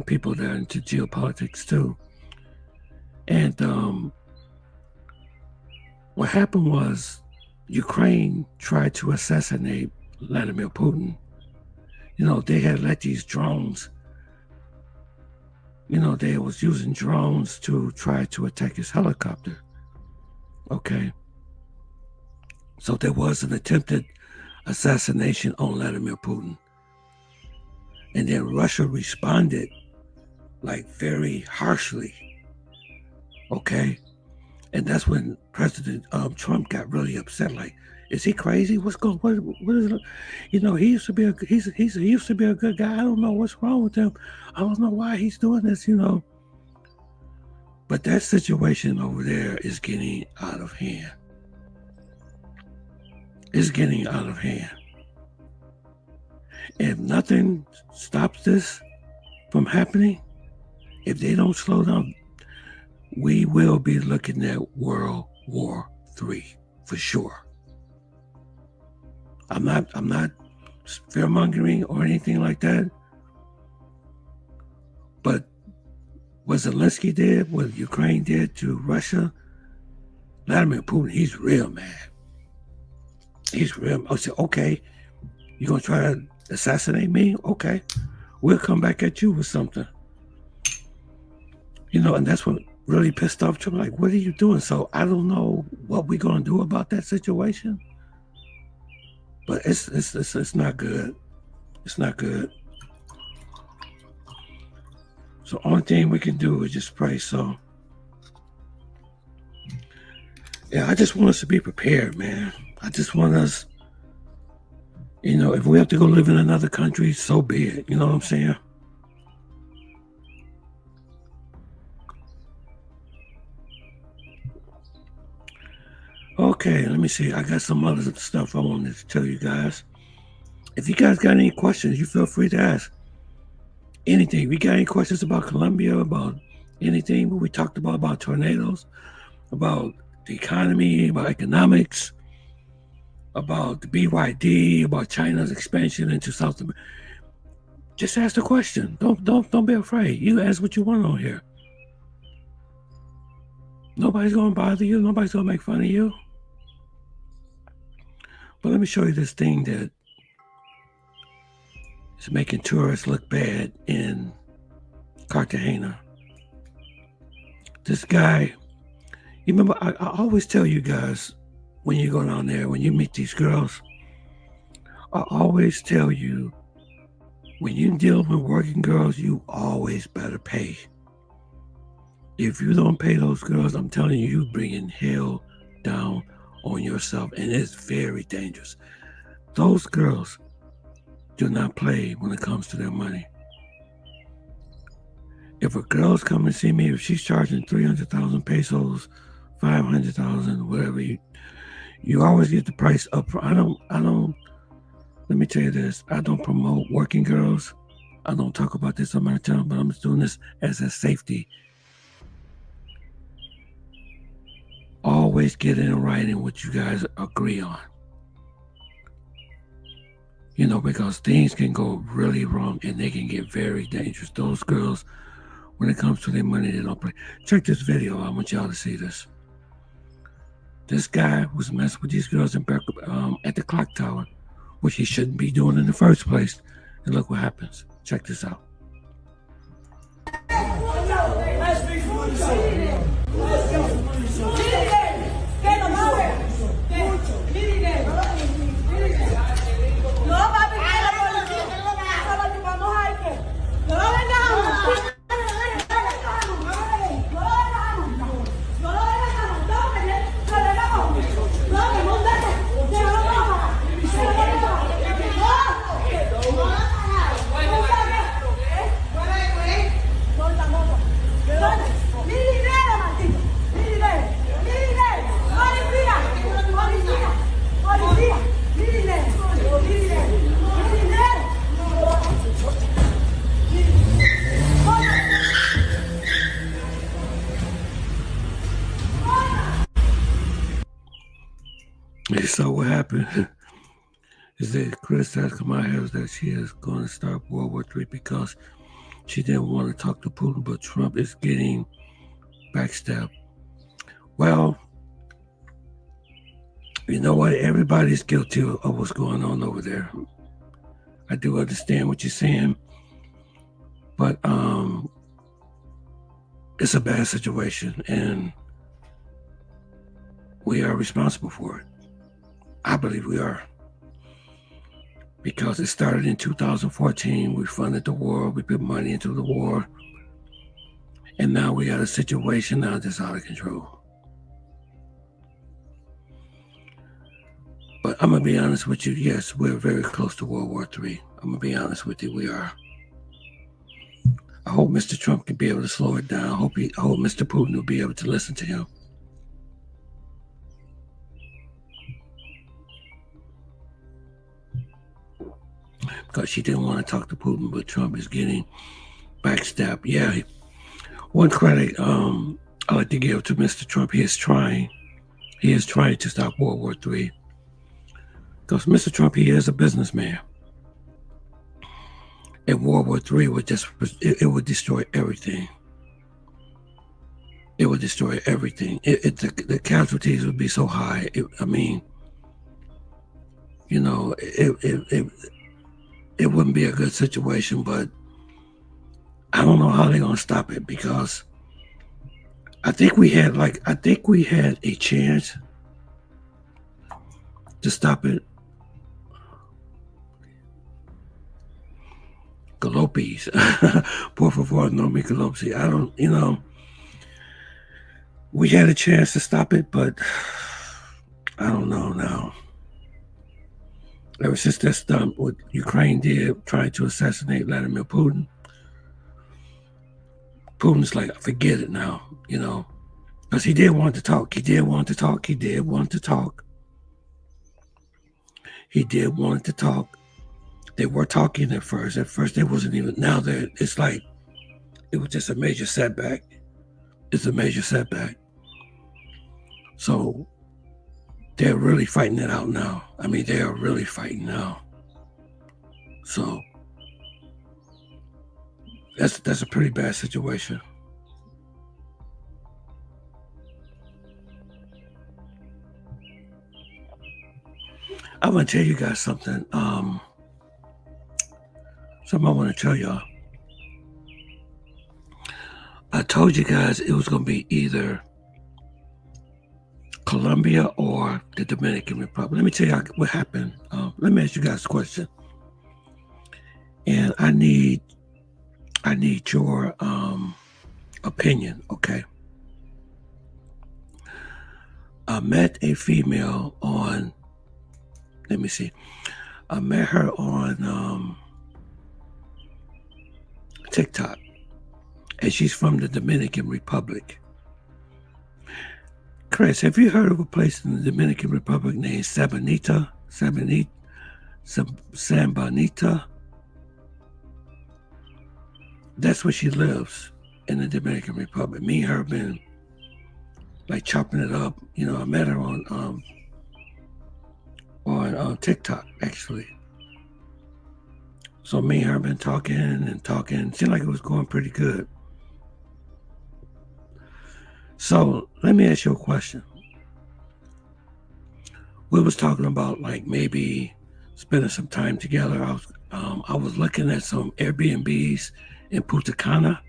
people that are into geopolitics too. And what happened was Ukraine tried to assassinate Vladimir Putin. They had let these drones, they was using drones to try to attack his helicopter. Okay. So there was an attempted assassination on Vladimir Putin. And then Russia responded like very harshly. Okay. And that's when President Trump got really upset. Like, is he crazy? What is it? He used to be he used to be a good guy. I don't know what's wrong with him. I don't know why he's doing this, But that situation over there is getting out of hand. It's getting out of hand. If nothing stops this from happening, if they don't slow down, we will be looking at World War III for sure. I'm not fear-mongering or anything like that. But what Zelensky did, what Ukraine did to Russia, Vladimir Putin, he's real mad. He's real. I said, okay, you're going to try to assassinate me? Okay, we'll come back at you with something. And that's what really pissed off Trump. Like, what are you doing? So I don't know what we're going to do about that situation. But it's not good. It's not good. So only thing we can do is just pray. So yeah, I just want us to be prepared, man. I just want us, if we have to go live in another country, so be it. You know what I'm saying? Okay, let me see. I got some other stuff I wanted to tell you guys. If you guys got any questions, you feel free to ask. Anything. If you got any questions about Colombia, about anything we talked about tornadoes, about the economy, about economics, about the BYD, about China's expansion into South America, just ask the question. Don't be afraid. You ask what you want on here. Nobody's gonna bother you. Nobody's gonna make fun of you. But let me show you this thing that is making tourists look bad in Cartagena. This guy, you remember, I always tell you guys when you go down there, when you meet these girls, I always tell you, when you deal with working girls, you always better pay. If you don't pay those girls, I'm telling you, you're bringing hell down on yourself, and it's very dangerous. Those girls do not play when it comes to their money. If a girl's coming to see me, if she's charging 300,000 pesos, 500,000, whatever, you always get the price up. I don't, let me tell you this, I don't promote working girls. I don't talk about this on my channel, but I'm just doing this as a safety. Always get in writing what you guys agree on. You know, because things can go really wrong and they can get very dangerous. Those girls, when it comes to their money, they don't play. Check this video. I want y'all to see this. This guy was messing with these girls in at the clock tower, which he shouldn't be doing in the first place. And look what happens. Check this out. So what happened is they criticized Kamala Harris that she is going to start World War III because she didn't want to talk to Putin, but Trump is getting backstabbed. Well, you know what? Everybody's guilty of what's going on over there. I do understand what you're saying, but it's a bad situation, and we are responsible for it. I believe we are. Because it started in 2014. We funded the war. We put money into the war. And now we got a situation now that's out of control. But I'm going to be honest with you. Yes, we're very close to World War III. I'm going to be honest with you. We are. I hope Mr. Trump can be able to slow it down. I hope Mr. Putin will be able to listen to him. Because she didn't want to talk to Putin, but Trump is getting backstabbed. Yeah, one credit I like to give to Mr. Trump. He is trying to stop World War III. Because Mr. Trump, he is a businessman. And World War III it would destroy everything. It would destroy everything. The casualties would be so high. I mean, you know, it wouldn't be a good situation, but I don't know how they're gonna stop it, because I think we had a chance to stop it. Galopes, por favor, no me galopes. I don't, you know, we had a chance to stop it, but I don't know now. Ever since that stunt what Ukraine did, trying to assassinate Vladimir Putin, Putin's like, forget it now, you know, because he did want to talk. He did want to talk. He did want to talk. He did want to talk. They were talking at first. At first, they wasn't even. Now it's like it was just a major setback. It's a major setback. So they're really fighting it out now. I mean, they are really fighting now. So that's a pretty bad situation. I'm gonna tell you guys something. Something I want to tell y'all. I told you guys it was gonna be either Colombia or the Dominican Republic. Let me tell you what happened. Let me ask you guys a question. And I need your opinion, okay? I met a female on, let me see. I met her on TikTok, and she's from the Dominican Republic. Chris, have you heard of a place in the Dominican Republic named Sambanita? That's where she lives, in the Dominican Republic. Me and her have been like chopping it up. You know, I met her on TikTok, actually. So me and her have been talking and talking. Seemed like it was going pretty good. So let me ask you a question. We was talking about like maybe spending some time together. I was looking at some Airbnbs in Punta Cana.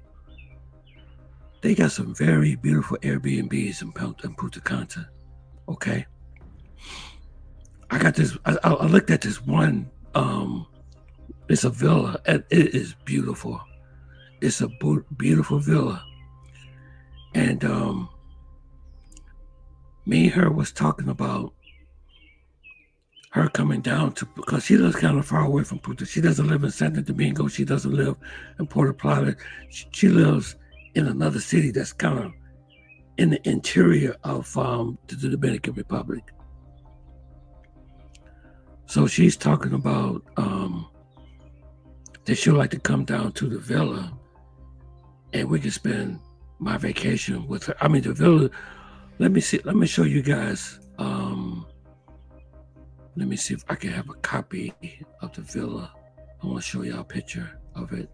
They got some very beautiful Airbnbs in Punta Cana. Okay. I got this. I looked at this one. It's a villa, and it is beautiful. It's a beautiful villa. And me and her was talking about her coming down to, because she lives kind of far away from Punta. She doesn't live in Santo Domingo. She doesn't live in Puerto Plata. She lives in another city that's kind of in the interior of the Dominican Republic. So she's talking about that she'd like to come down to the villa, and we can spend my vacation with her. I mean, the villa. Let me see. Let me show you guys. Let me see if I can have a copy of the villa. I want to show y'all a picture of it.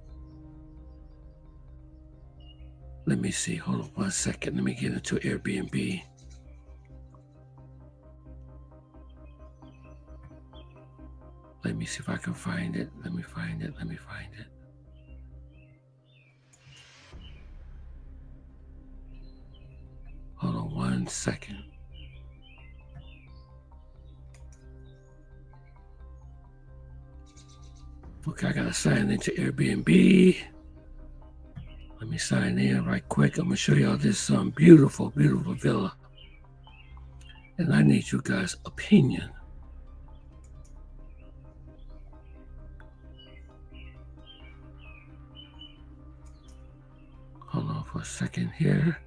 Let me see. Hold on 1 second. Let me get into Airbnb. Let me see if I can find it. Let me find it. Hold on 1 second. Okay, I gotta sign into Airbnb. Let me sign in right quick. I'm gonna show y'all this beautiful, beautiful villa. And I need you guys' opinion. Hold on for a second here.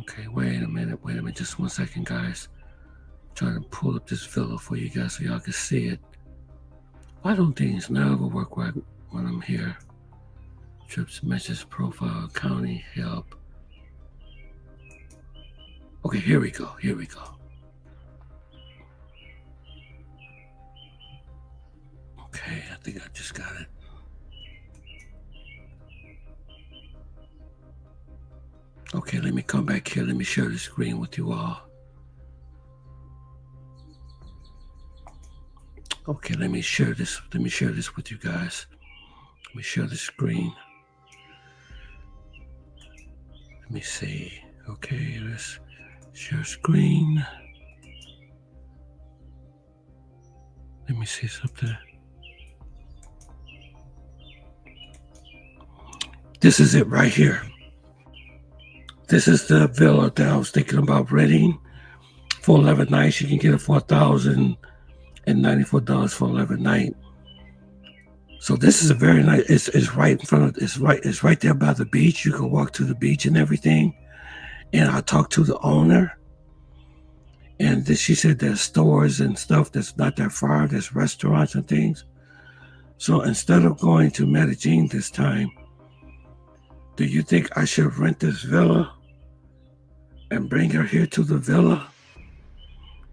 Okay, wait a minute, just 1 second, guys. I'm trying to pull up this villa for you guys so y'all can see it. Why don't things never work right when I'm here? Trips, message, profile, county, help. Okay, here we go. Okay, I think I just got it. Okay, let me come back here. Let me share the screen with you all. Okay, let me share this. Let me share this with you guys. Let me share the screen. Let me see. Okay, let's share screen. Let me see something. This is it right here. This is the villa that I was thinking about renting for 11 nights. You can get it for $1,094 for 11 nights. So this is a very nice. It's right in front of. It's right there by the beach. You can walk to the beach and everything. And I talked to the owner, and she said there's stores and stuff that's not that far. There's restaurants and things. So instead of going to Medellin this time, do you think I should rent this villa and bring her here to the villa?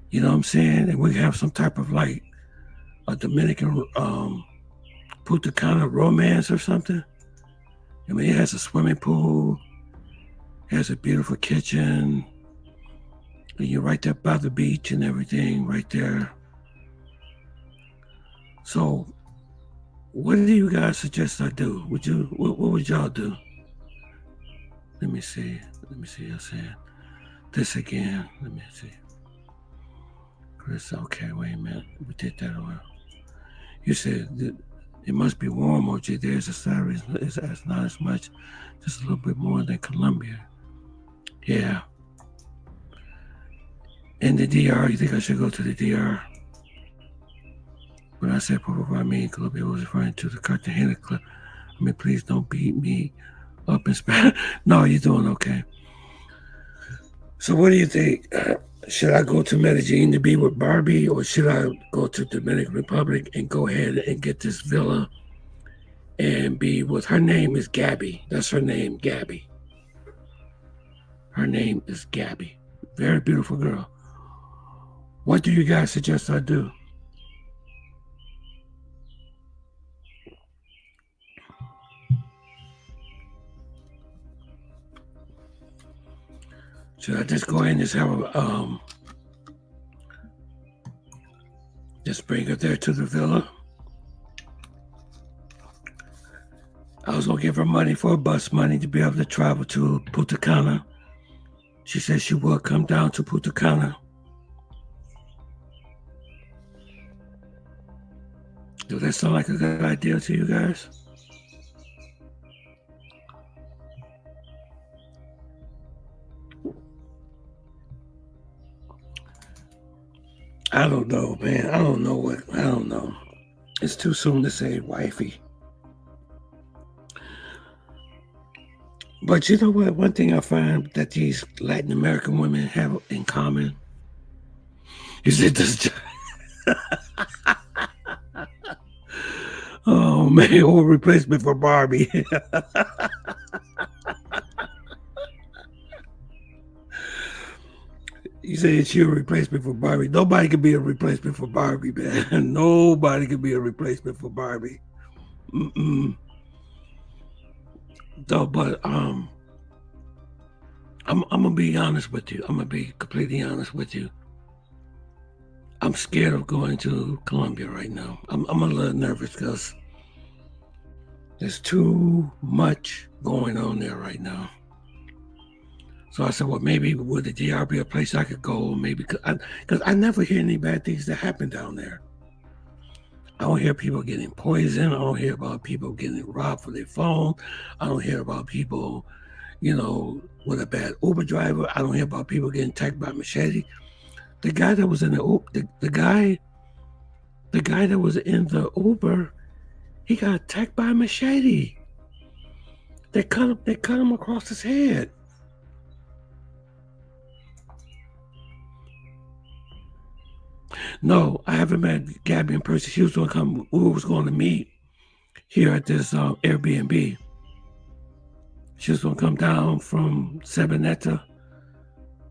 You know what I'm saying? And we have some type of like a Dominican Punta Cana romance or something. I mean, it has a swimming pool, it has a beautiful kitchen, and you're right there by the beach and everything right there. So what do you guys suggest I do? What would y'all do? Let me see. You're saying this again. Let me see. Chris, okay, wait a minute. We did that one. You said that it must be warm over there's a salary. It's not as much, just a little bit more than Colombia. Yeah. In the DR, you think I should go to the DR? When I said probably I mean Colombia, was referring to the Cartagena Club. I mean, please don't beat me up in Spanish. No, you're doing okay. So what do you think? Should I go to Medellin to be with Barbie, or should I go to Dominican Republic and go ahead and get this villa and be with, her name is Gabby. That's her name, Gabby. Her name is Gabby. Very beautiful girl. What do you guys suggest I do? Should I just go ahead and just have a, just bring her there to the villa? I was gonna give her money for bus money to be able to travel to Punta Cana. She said she would come down to Punta Cana. Does that sound like a good idea to you guys? I don't know, man. I don't know. It's too soon to say wifey. But you know what? One thing I find that these Latin American women have in common is that this. Oh man, or replacement for Barbie. You said she a replacement for Barbie. Nobody can be a replacement for Barbie, man. Nobody can be a replacement for Barbie. No, but I'm gonna be honest with you. I'm gonna be completely honest with you. I'm scared of going to Colombia right now. I'm a little nervous because there's too much going on there right now. So I said, well, maybe would the DR be a place I could go? Maybe because I never hear any bad things that happen down there. I don't hear people getting poisoned. I don't hear about people getting robbed for their phone. I don't hear about people, with a bad Uber driver. I don't hear about people getting attacked by machete. The guy that was in the guy that was in the Uber, he got attacked by a machete. They cut him across his head. No, I haven't met Gabby in person. She was going to come. We was going to meet here at this Airbnb. She was going to come down from Sabaneta,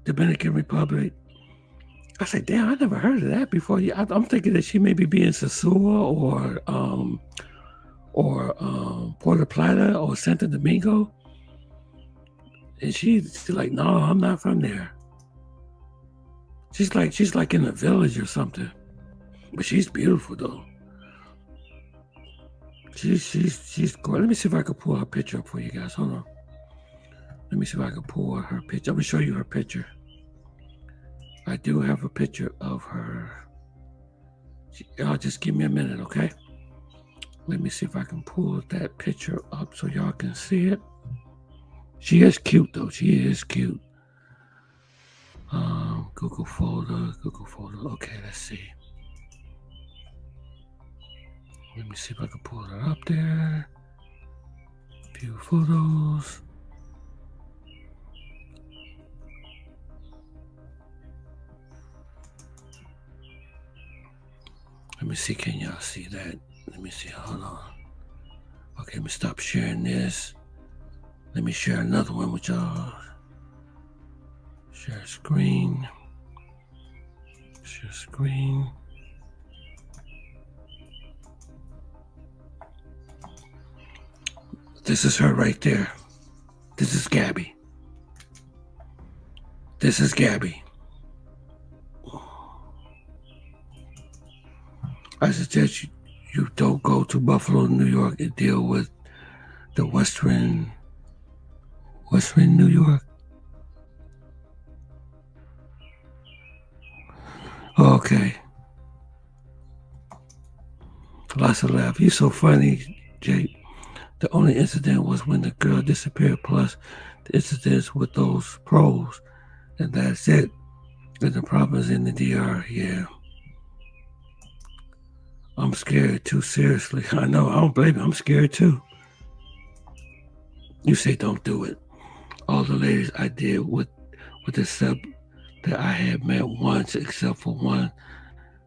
Dominican Republic. I said, damn, I never heard of that before. I'm thinking that she may be in Sosúa or Puerto Plata or Santo Domingo. And she's like, no, I'm not from there. She's like in a village or something. But she's beautiful though. She's great. Let me see if I can pull her picture up for you guys. Hold on. Let me see if I can pull her picture. I'm gonna show you her picture. I do have a picture of her. Y'all just give me a minute, okay? Let me see if I can pull that picture up so y'all can see it. She is cute though. She is cute. Google folder. Okay, let's see. Let me see if I can pull it up there. View photos. Let me see, can y'all see that? Let me see, hold on. Okay, let me stop sharing this. Let me share another one with y'all. Share screen. Share screen. This is her right there. This is Gabby. This is Gabby. I suggest You don't go to Buffalo, New York and deal with the Western New York. Okay. Lots of laugh. You're so funny, Jake. The only incident was when the girl disappeared, plus the incidents with those pros. And that's it. And the problem is in the DR, yeah. I'm scared too, seriously. I know, I don't blame you. I'm scared too. You say don't do it. All the ladies I did with the sub that I had met once, except for one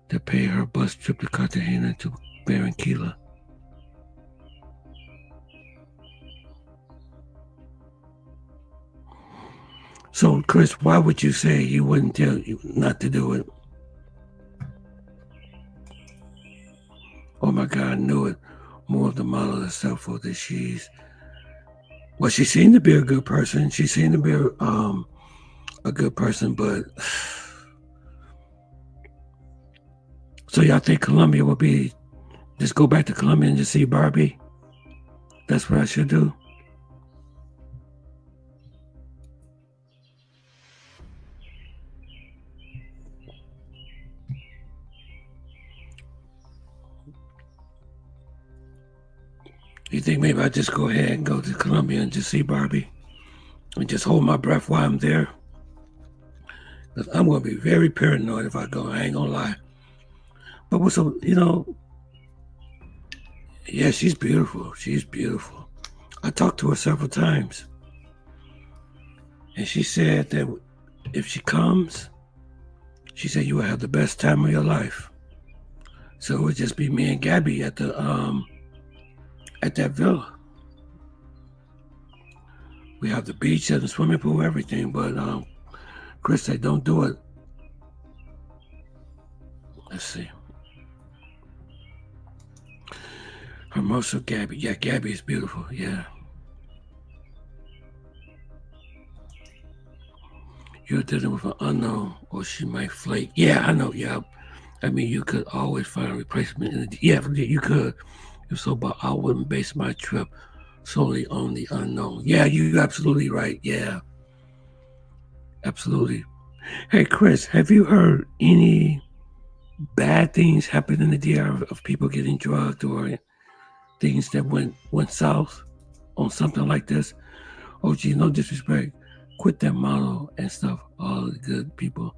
to pay her bus trip to Cartagena to Barranquilla. So, Chris, why would you say you wouldn't tell you not to do it? Oh my God, I knew it. More of the model herself for that she's. Well, she seemed to be a good person. She seemed to be a good person, but. So y'all think Colombia will be, just go back to Colombia and just see Barbie? That's what I should do? You think maybe I just go ahead and go to Colombia and just see Barbie? And just hold my breath while I'm there? Because I'm going to be very paranoid if I go, I ain't going to lie. But what's up, yeah, she's beautiful. She's beautiful. I talked to her several times. And she said that if she comes, she said you will have the best time of your life. So it would just be me and Gabby at that villa. We have the beach and the swimming pool, everything, but Chris said don't do it. Let's see. Hermosa Gabby. Yeah, Gabby is beautiful. Yeah. You're dealing with an unknown, or she might flake. Yeah, I know. Yeah. I mean, you could always find a replacement. Yeah, you could. If so, but I wouldn't base my trip solely on the unknown. Yeah, you're absolutely right. Yeah. Absolutely. Hey, Chris, have you heard any bad things happen in the DR of people getting drugged or things that went south on something like this? Oh, gee, no disrespect. Quit that model and stuff. All the good people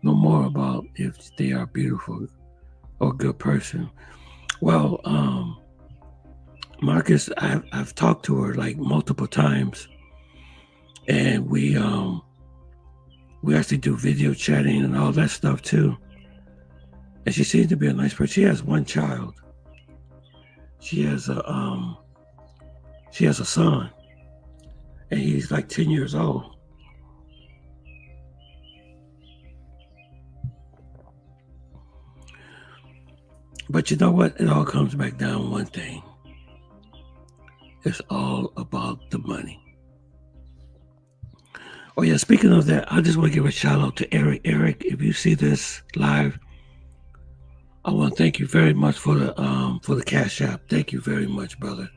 know more about if they are beautiful or a good person. Well, Marcus, I've talked to her like multiple times, and we actually do video chatting and all that stuff too. And she seems to be a nice person. She has one child. She has a son, and he's like 10 years old. But you know what? It all comes back down to one thing. It's all about the money. Oh yeah, speaking of that, I just want to give a shout out to Eric. Eric, if you see this live, I want to thank you very much for the Cash App. Thank you very much, brother.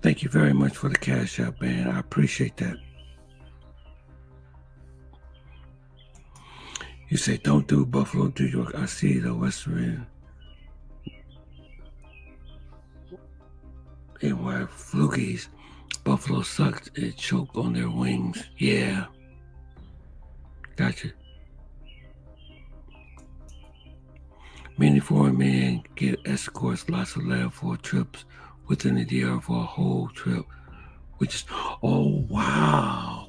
Thank you very much for the Cash App, man. I appreciate that. You say, don't do Buffalo, New York. I see the Western NY Flukies. Buffalo sucked. It choked on their wings. Yeah. Gotcha. Many foreign men get escorts, lots of land for trips within the DR for a whole trip. Which is, oh, wow.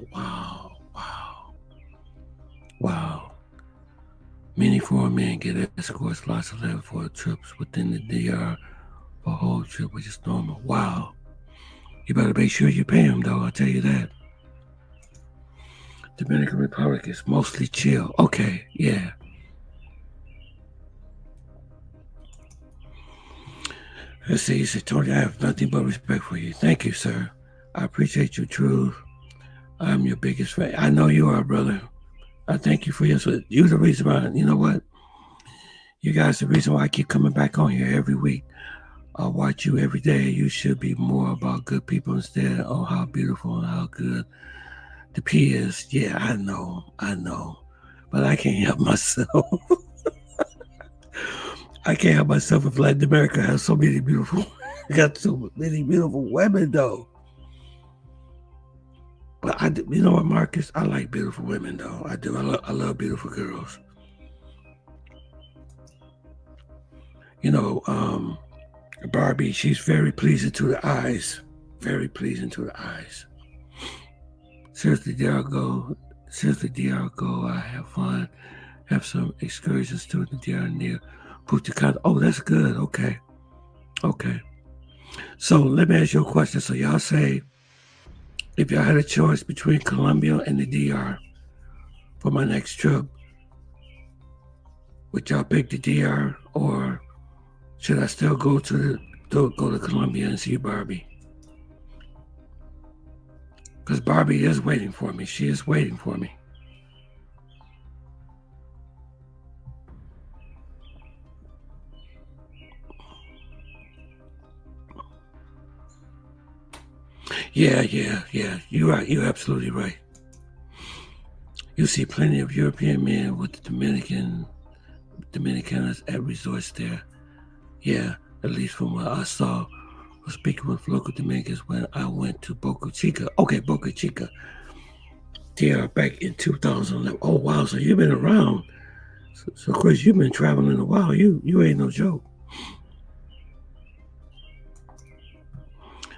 Many foreign men get escorts, lots of land for trips within the DR for a whole trip, which is normal. Wow. You better make sure you pay them, though, I'll tell you that. Dominican Republic is mostly chill. Okay, yeah. Let's see, you said, Tony, I have nothing but respect for you. Thank you, sir. I appreciate you, Truth. I'm your biggest fan. I know you are, brother. I thank you for your support. You're the reason why, you know what? You guys, the reason why I keep coming back on here every week. I watch you every day. You should be more about good people instead of how beautiful and how good the P is. Yeah, I know. But I can't help myself. I can't help myself if Latin America has so many beautiful, got so many beautiful women though. But you know what, Marcus? I like beautiful women though. I do. I love beautiful girls. You know, Barbie, she's very pleasing to the eyes. Very pleasing to the eyes. Seriously, there I go. I have fun. Have some excursions to the DR near Putucana. Oh, that's good. Okay. So let me ask you a question. So y'all say, if y'all had a choice between Colombia and the DR for my next trip, would y'all pick the DR, or should I still go to Colombia and see Barbie? Because Barbie is waiting for me. She is waiting for me. Yeah. You're right. You're absolutely right. You see plenty of European men with the Dominicanas at resorts there. Yeah, at least from what I saw. I was speaking with local Dominicans when I went to Boca Chica. Okay, Boca Chica. DR back in 2011. Oh, wow. So you've been around. So Chris, you've been traveling a while. You ain't no joke.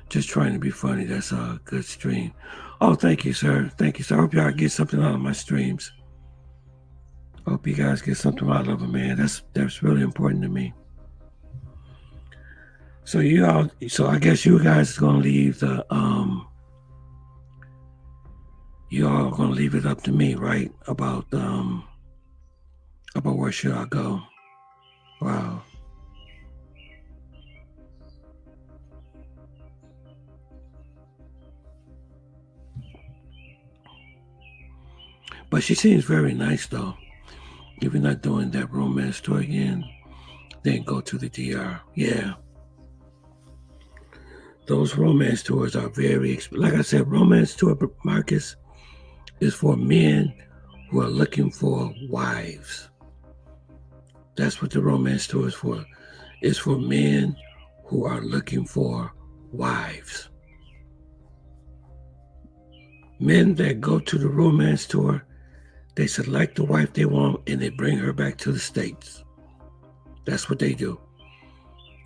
Just trying to be funny. That's a good stream. Oh, thank you, sir. I hope y'all get something out of my streams. I hope you guys get something out of it, man. That's really important to me. So I guess you guys is gonna leave the you all gonna leave it up to me, right? About where should I go? Wow. But she seems very nice though. If you're not doing that romance tour again, then go to the DR. Yeah. Those romance tours are very expensive. Like I said, romance tour, Marcus, is for men who are looking for wives. That's what the romance tour is for. It's for men who are looking for wives. Men that go to the romance tour, they select the wife they want and they bring her back to the States. That's what they do.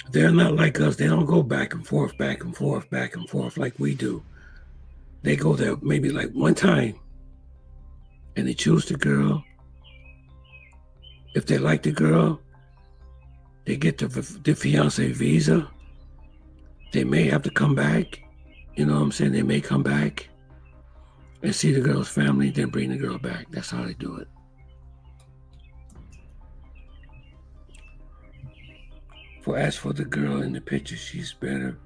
They're not like us. They don't go back and forth like we do. They go there maybe like one time and they choose the girl. If they like the girl, they get the fiance visa. They may have to come back. You know what I'm saying? They may come back and see the girl's family, then bring the girl back. That's how they do it. As for the girl in the picture, she's better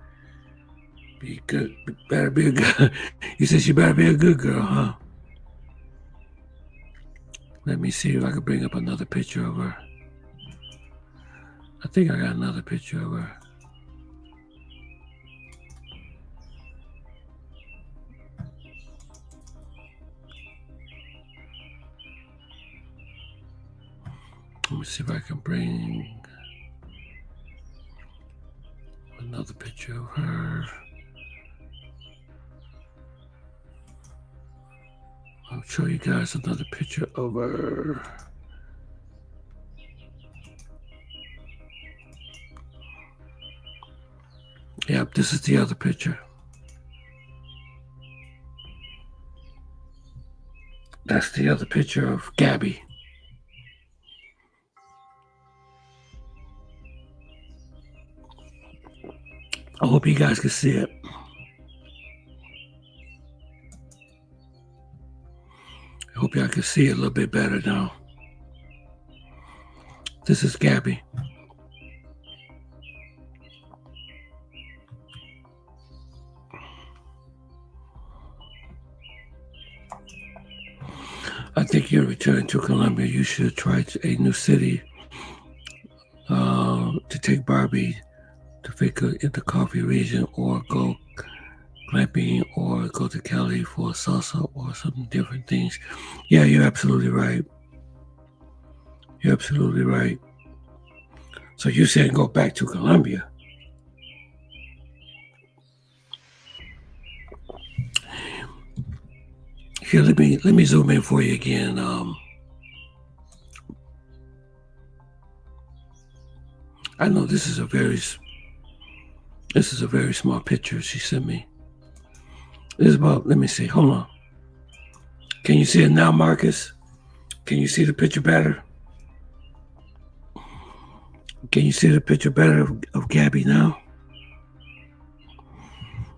be good. Better be a good. You said she better be a good girl, huh? Let me see if I can bring up another picture of her. I think I got another picture of her. Let me see if I can bring another picture of her. I'll show you guys another picture of her. Yep, this is the other picture. That's the other picture of Gabby. I hope you guys can see it. I hope y'all can see it a little bit better now. This is Gabby. I think you're returning to Colombia. You should try a new city to take Barbie to Fika in the coffee region, or go glamping, or go to Cali for salsa or some different things. Yeah, you're absolutely right. You're absolutely right. So you said go back to Colombia. Here, let me zoom in for you again. I know this is a very small picture she sent me. This is about, let me see, hold on. Can you see it now, Marcus? Can you see the picture better? Can you see the picture better of Gabby now?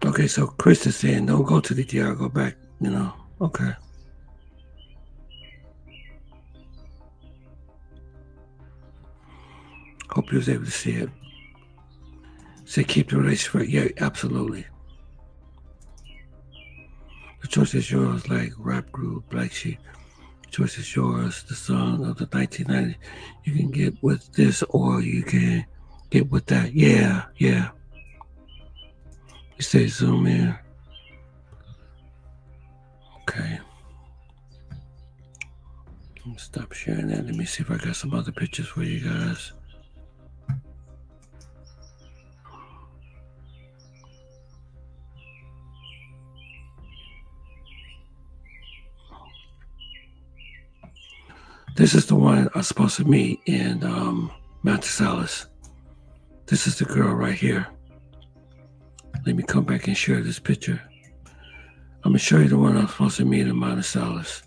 Okay, so Chris is saying don't go to the DR, go back, Okay. Hope you was able to see it. Say keep the relationship. Yeah, absolutely. The choice is yours, like rap group, Black Sheep. The choice is yours, the song of the 1990s. You can get with this or you can get with that. Yeah. You say zoom in. Okay. Stop sharing that. Let me see if I got some other pictures for you guys. This is the one I'm supposed to meet in Mantesalas. This is the girl right here. Let me come back and share this picture. I'm going to show you the one I'm supposed to meet in Mantesalas.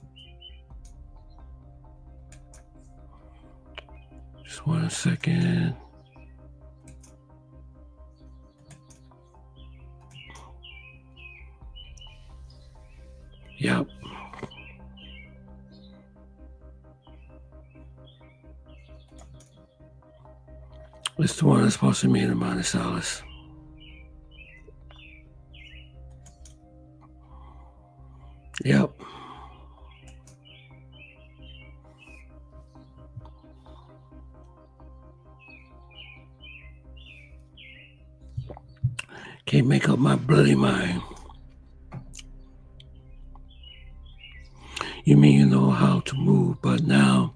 Just 1 second. Yep. It's the one that's supposed to meet in Mantesalas. Yep. Can't make up my bloody mind. You mean you know how to move, but now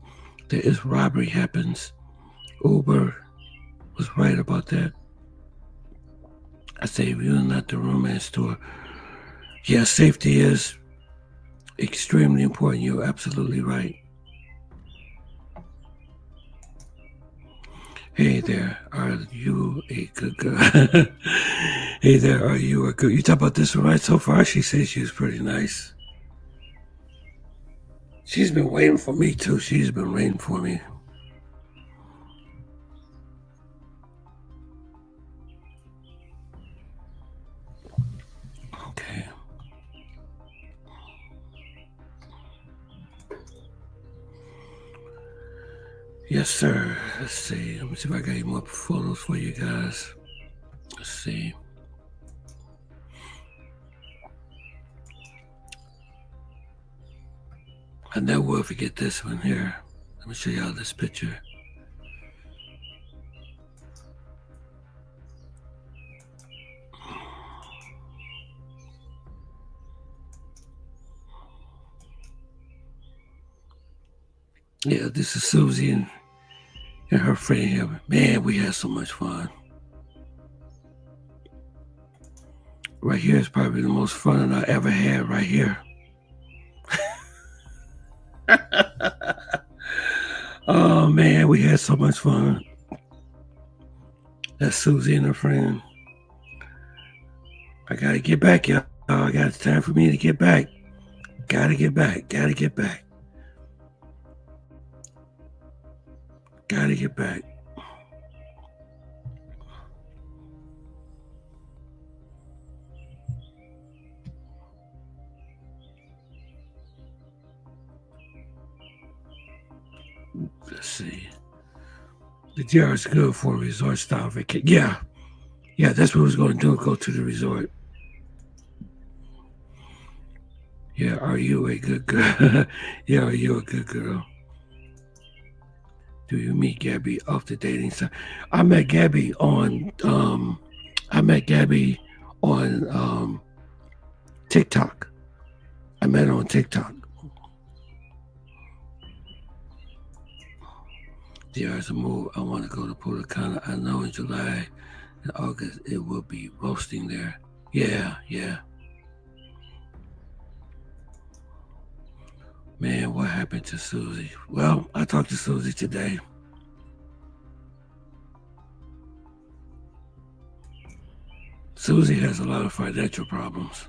there is robbery happens. Uber was right about that. I say you're not the romance store. Yeah, safety is extremely important. You're absolutely right. Hey there, are you a good girl? Hey there, are you a good? You talk about this one right so far? She says she was pretty nice. She's been waiting for me too. She's been waiting for me. Okay. Yes, sir. Let's see. Let me see if I got any more photos for you guys. Let's see. I never will forget this one here. Let me show y'all this picture. Yeah, this is Susie and her friend here. Man, we had so much fun. Right here is probably the most fun I ever had right here. Oh man, we had so much fun. That's Susie and her friend. I gotta get back, y'all. It's time for me to get back. Gotta get back. Gotta get back. Gotta get back. Let's see. The DR is good for a resort style vacation. Yeah, that's what I was going to do. Go to the resort. Yeah, are you a good girl? Yeah, are you a good girl? Do you meet Gabby off the dating site? I met Gabby on TikTok. I met her on TikTok. There's a move. I want to go to Punta Cana. I know in July and August it will be roasting there. Yeah. Man, what happened to Susie? Well, I talked to Susie today. Susie has a lot of financial problems.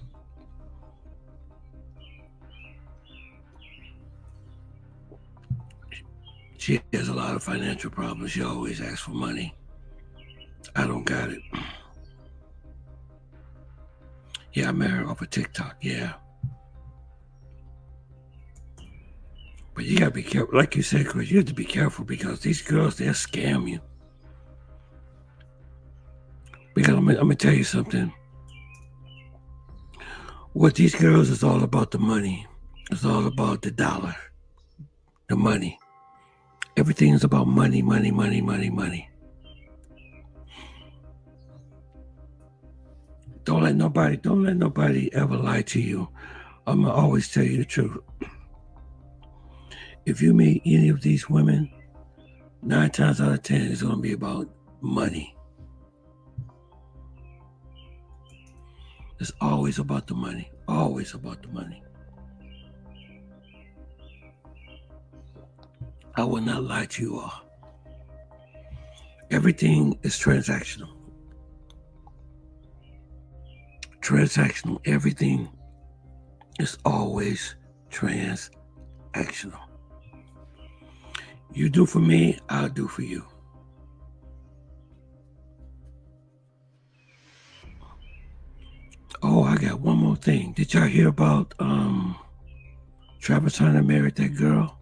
She has a lot of financial problems. She always asks for money. I don't got it. Yeah, I met her off of TikTok, yeah. But you gotta be careful. Like you said, Chris, you have to be careful because these girls, they'll scam you. Because I'm gonna tell you something. What these girls is all about the money. It's all about the dollar, the money. Everything is about money. Don't let nobody ever lie to you. I'm gonna always tell you the truth. If you meet any of these women, 9 times out of 10, it's gonna be about money. It's always about the money. Always about the money. I will not lie to you all. Everything is transactional. Everything is always transactional. You do for me, I'll do for you. Oh, I got one more thing. Did y'all hear about Travis Hunter married that girl?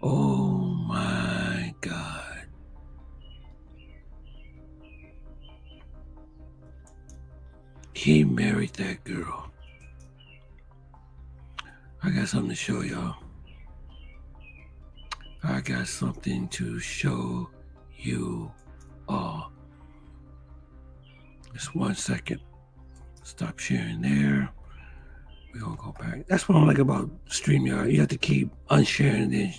Oh my God. He married that girl. I got something to show y'all. I got something to show you all. Just 1 second. Stop sharing there. We're gonna go back. That's what I like about StreamYard. You have to keep unsharing and then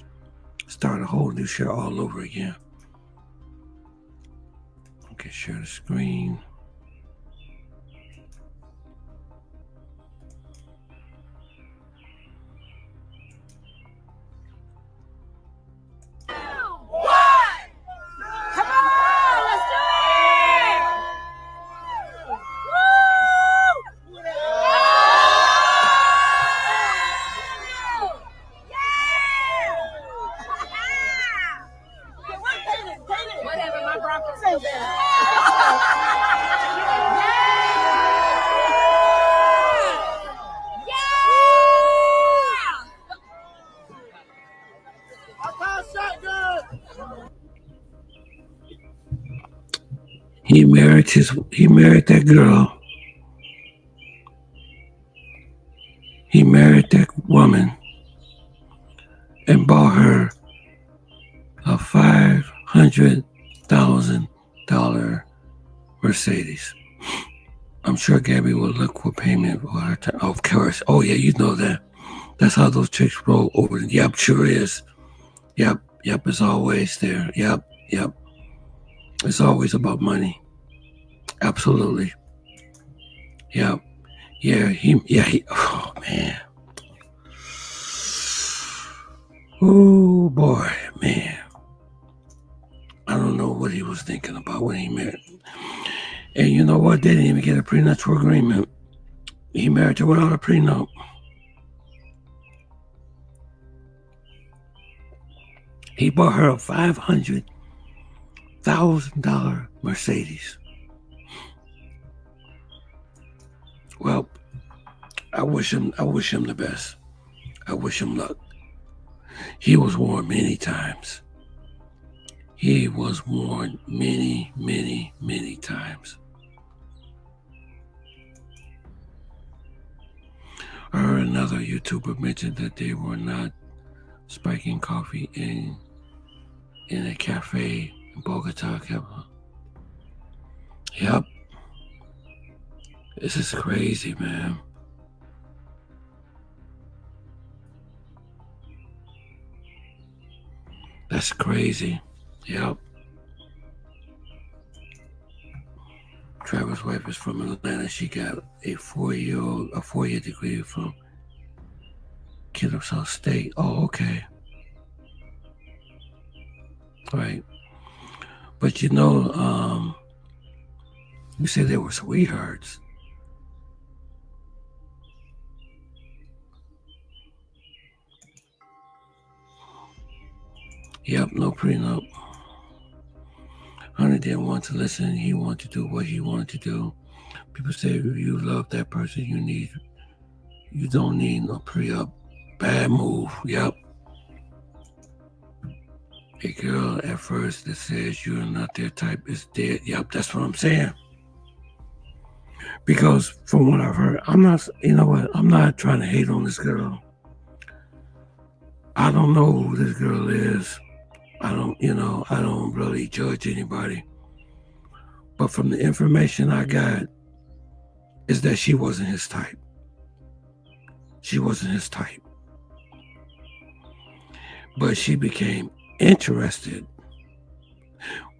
start a whole new share all over again. Okay, share the screen. He married that girl. He married that woman and bought her a $500,000 Mercedes. I'm sure Gabby will look for payment for her time. Of course. Oh yeah, you know that. That's how those chicks roll over. Yep, sure is. Yep, it's always there. Yep. It's always about money. Absolutely. Yep. He, oh man. Oh boy, man. I don't know what he was thinking about when he married. And you know what? They didn't even get a prenuptial agreement. He married her without a prenup. He bought her a $500,000 Mercedes. Well, I wish him the best. I wish him luck. He was warned many times. He was warned many times. I heard another YouTuber mention that they were not spiking coffee in in a cafe in Bogota. Yep. This is crazy, man. That's crazy. Yep. Travis' wife is from Atlanta. She got a four-year degree from Kennesaw State. Oh, okay. Right. But you know, you said they were sweethearts. Yep, no prenup. Hunter didn't want to listen. He wanted to do what he wanted to do. People say if you love that person, you don't need no pre-up. Bad move. Yep. A girl at first that says you're not their type is dead. Yep, that's what I'm saying. Because from what I've heard, I'm not trying to hate on this girl. I don't know who this girl is. I don't really judge anybody. But from the information I got, is that she wasn't his type. She wasn't his type. But she became interested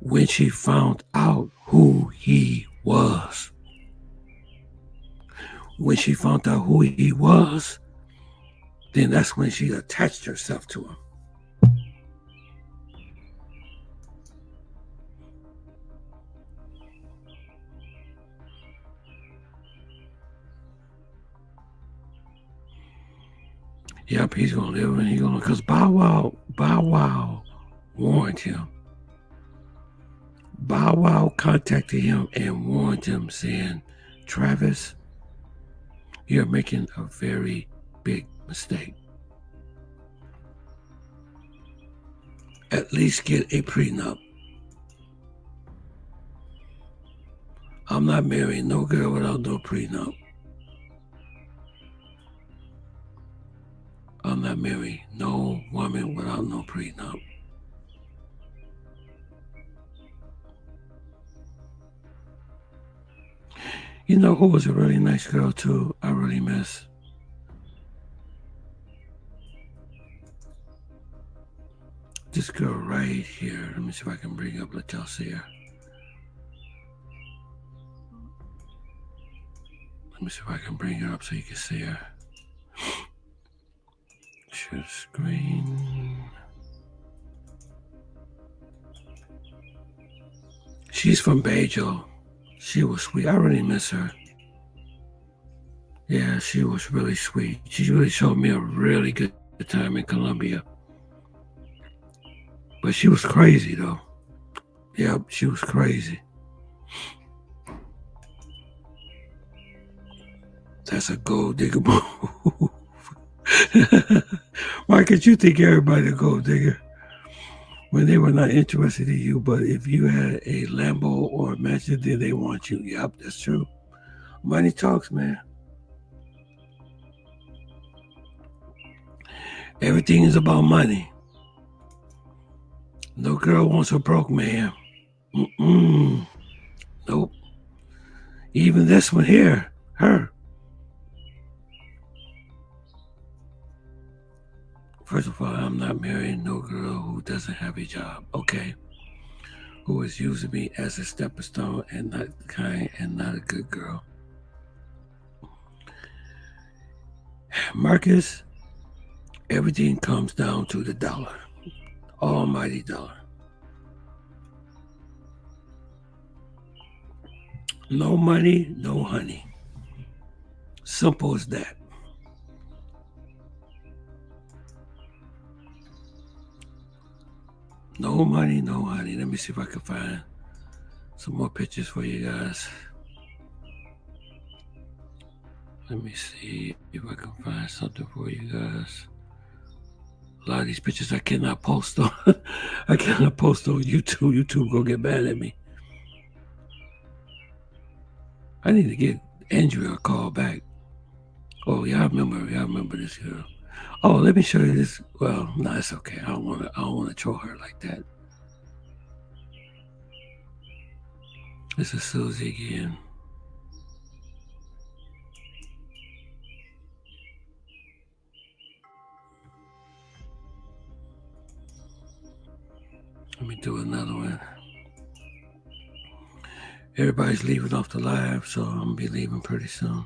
when she found out who he was. When she found out who he was, then that's when she attached herself to him. Yep, he's gonna live and he's gonna, because Bow Wow warned him. Bow Wow contacted him and warned him, saying, Travis, you're making a very big mistake. At least get a prenup. I'm not marrying no girl without no prenup. I'm not marrying no woman without no prenup. You know who was a really nice girl too? I really miss. This girl right here. Let me see if I can bring up, let y'all see her. Let me see if I can bring her up so you can see her. Share screen. She's from Bejo. She was sweet. I really miss her. Yeah, she was really sweet. She really showed me a really good time in Colombia. But she was crazy though. Yep, she was crazy. That's a gold digger move. Why could you think everybody a gold digger when they were not interested in you? But if you had a Lambo or a mansion, then they want you. Yep, that's true. Money talks, man. Everything is about money. No girl wants a broke man. Nope. Even this one here, her. First of all, I'm not marrying no girl who doesn't have a job, okay? Who is using me as a stepping stone and not kind and not a good girl. Marcus, everything comes down to the dollar. Almighty dollar. No money, no honey. Simple as that. No money, no honey. Let me see if I can find some more pictures for you guys. Let me see if I can find something for you guys. A lot of these pictures I cannot post on. I cannot post on YouTube. YouTube gonna get mad at me. I need to get Andrea a call back. Oh, y'all remember this girl. Oh, let me show you this. Well, no, it's okay. I don't wanna troll her like that. This is Susie again. Let me do another one. Everybody's leaving off the live, so I'm gonna be leaving pretty soon.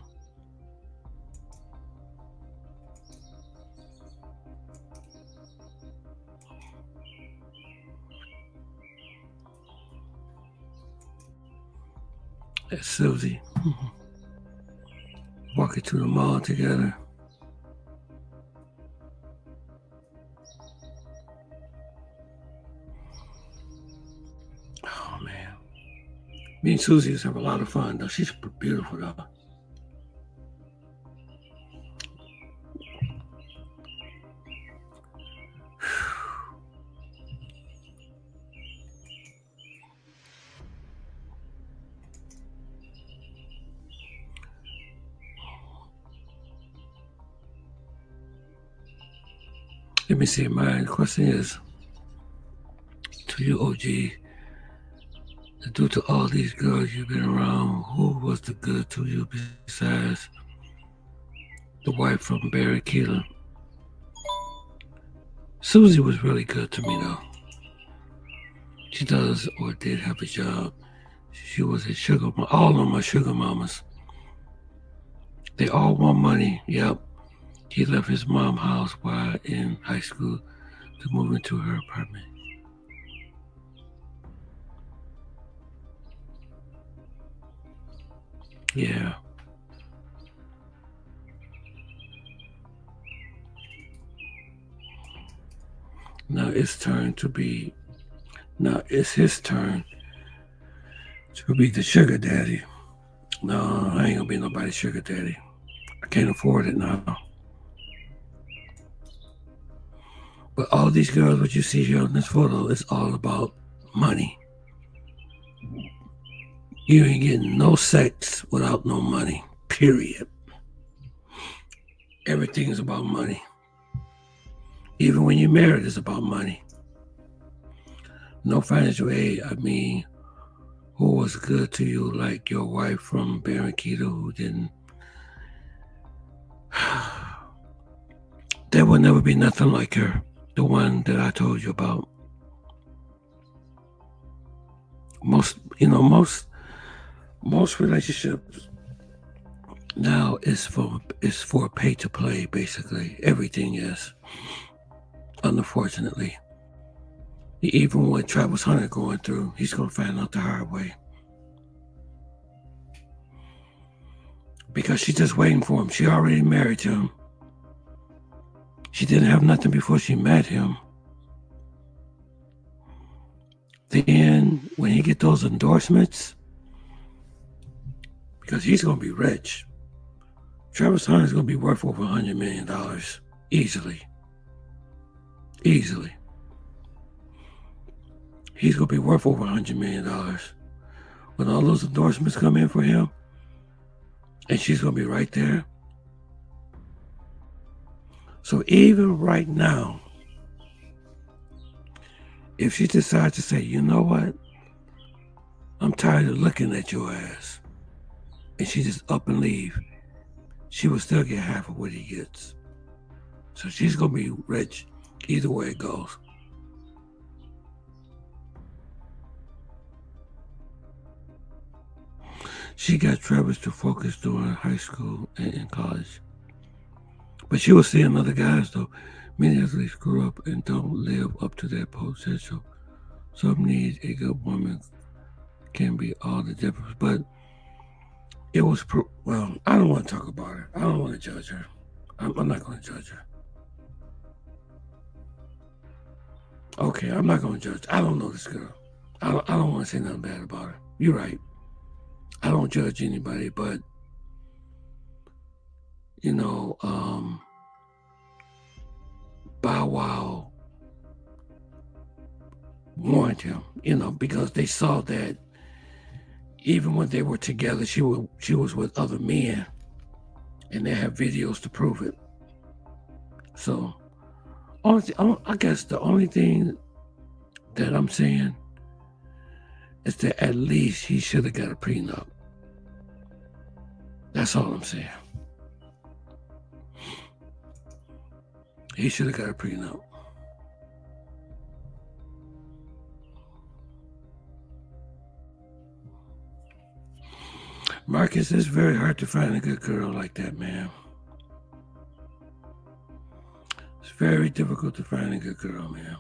That's Susie. Walking to the mall together. Oh man. Me and Susie used to have a lot of fun though. She's beautiful though. Let me see. My question is to you, OG. Due to all these girls you've been around, who was the good to you besides the wife from Barranquilla? Susie was really good to me though. She does or did have a job. She was a sugar mama. All of my sugar mamas. They all want money. Yep. He left his mom's house while in high school to move into her apartment. Yeah. Now it's his turn to be the sugar daddy. No, I ain't gonna be nobody's sugar daddy. I can't afford it now. But all these girls, what you see here on this photo, is all about money. You ain't getting no sex without no money, period. Everything is about money. Even when you're married, it's about money. No financial aid. I mean, who was good to you, like your wife from Barranquilla who didn't? There will never be nothing like her. The one that I told you about. Most relationships now is for pay to play, basically. Everything is. Unfortunately. Even what Travis Hunter going through, he's gonna find out the hard way. Because she's just waiting for him. She already married him. She didn't have nothing before she met him. Then when he get those endorsements, because he's gonna be rich. Travis Hunter's gonna be worth over $100 million. Easily. Easily. He's gonna be worth over $100 million. When all those endorsements come in for him, and she's gonna be right there. So even right now, if she decides to say, you know what, I'm tired of looking at your ass, and she just up and leave, she will still get half of what he gets. So she's gonna be rich either way it goes. She got Travis to focus during high school and in college. But she was seeing other guys though. Many athletes grew up and don't live up to their potential. Some need a good woman can be all the difference. But it was, well, I don't want to talk about her. I don't want to judge her. I'm not going to judge her. Okay, I'm not going to judge. I don't know this girl. I don't want to say nothing bad about her. You're right. I don't judge anybody, but Bow Wow warned him, because they saw that even when they were together, she was with other men, and they have videos to prove it. So, I guess the only thing that I'm saying is that at least he should have got a prenup. That's all I'm saying. He should have got a prenup. Marcus, it's very hard to find a good girl like that, man. It's very difficult to find a good girl, man.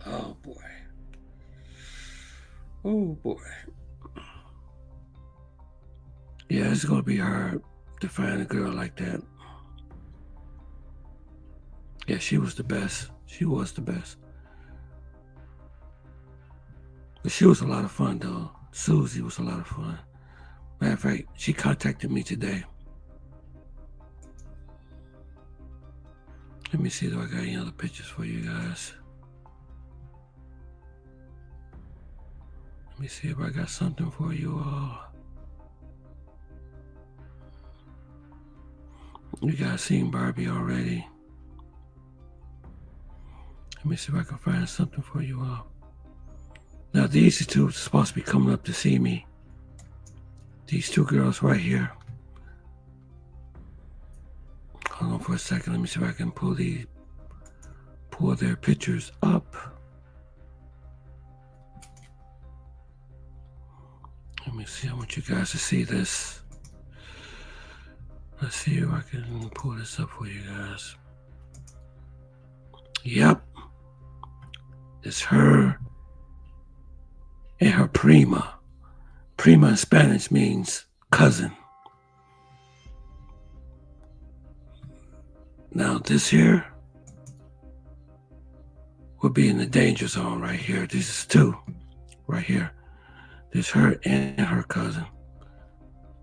Oh, boy. Oh, boy. Yeah, it's going to be hard to find a girl like that. Yeah, she was the best. She was the best. But she was a lot of fun, though. Susie was a lot of fun. Matter of fact, she contacted me today. Let me see, do I got any other pictures for you guys? Let me see if I got something for you all. You guys seen Barbie already. Let me see if I can find something for you all. Now these two are supposed to be coming up to see me. These two girls right here. Hold on for a second. Let me see if I can pull their pictures up. Let me see. I want you guys to see this. Let's see if I can pull this up for you guys. Yep. It's her and her prima. Prima in Spanish means cousin. Now this here would be in the danger zone right here. This is two right here. There's her and her cousin.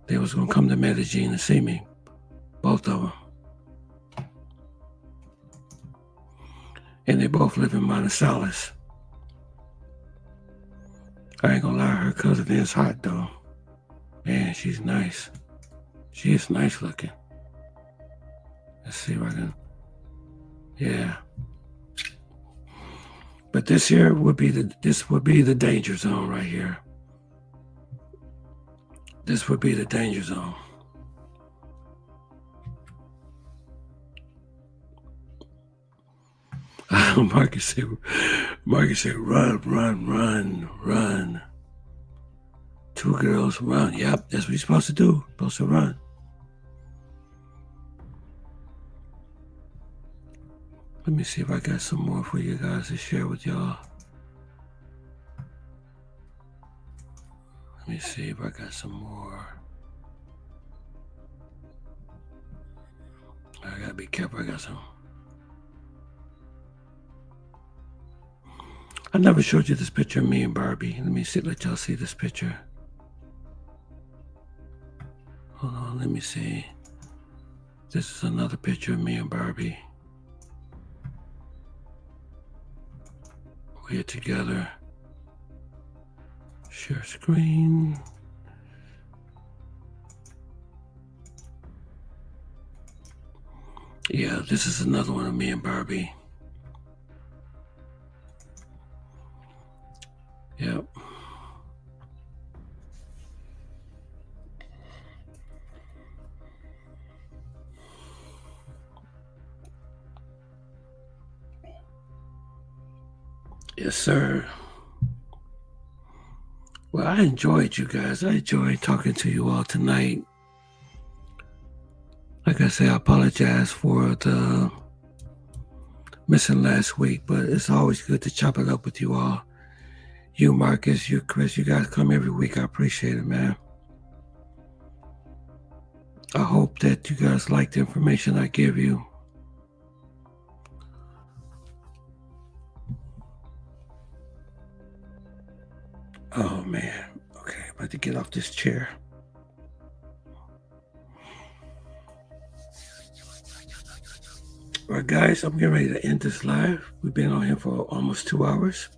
They was gonna come to Medellin to see me. Both of them. And they both live in Manizales. I ain't gonna lie, her cousin is hot though. Man, she's nice. She is nice looking. Let's see if I can. Yeah. But this here would be the danger zone right here. This would be the danger zone. Marcus said, run, run, run, run. Two girls, run. Yep, that's what you're supposed to do. Supposed to run. Let me see if I got some more for you guys to share with y'all. Let me see if I got some more. I gotta be careful. I got some. I never showed you this picture of me and Barbie. Let me see, let y'all see this picture. Hold on, let me see. This is another picture of me and Barbie. We're together. Share screen. Yeah, this is another one of me and Barbie. Yep. Yes, sir. Well, I enjoyed you guys. I enjoyed talking to you all tonight. Like I said, I apologize for the missing last week, but it's always good to chop it up with you all. You, Marcus, you, Chris, you guys come every week. I appreciate it, man. I hope that you guys like the information I give you. Oh, man. Okay, I'm about to get off this chair. All right, guys, I'm getting ready to end this live. We've been on here for almost 2 hours.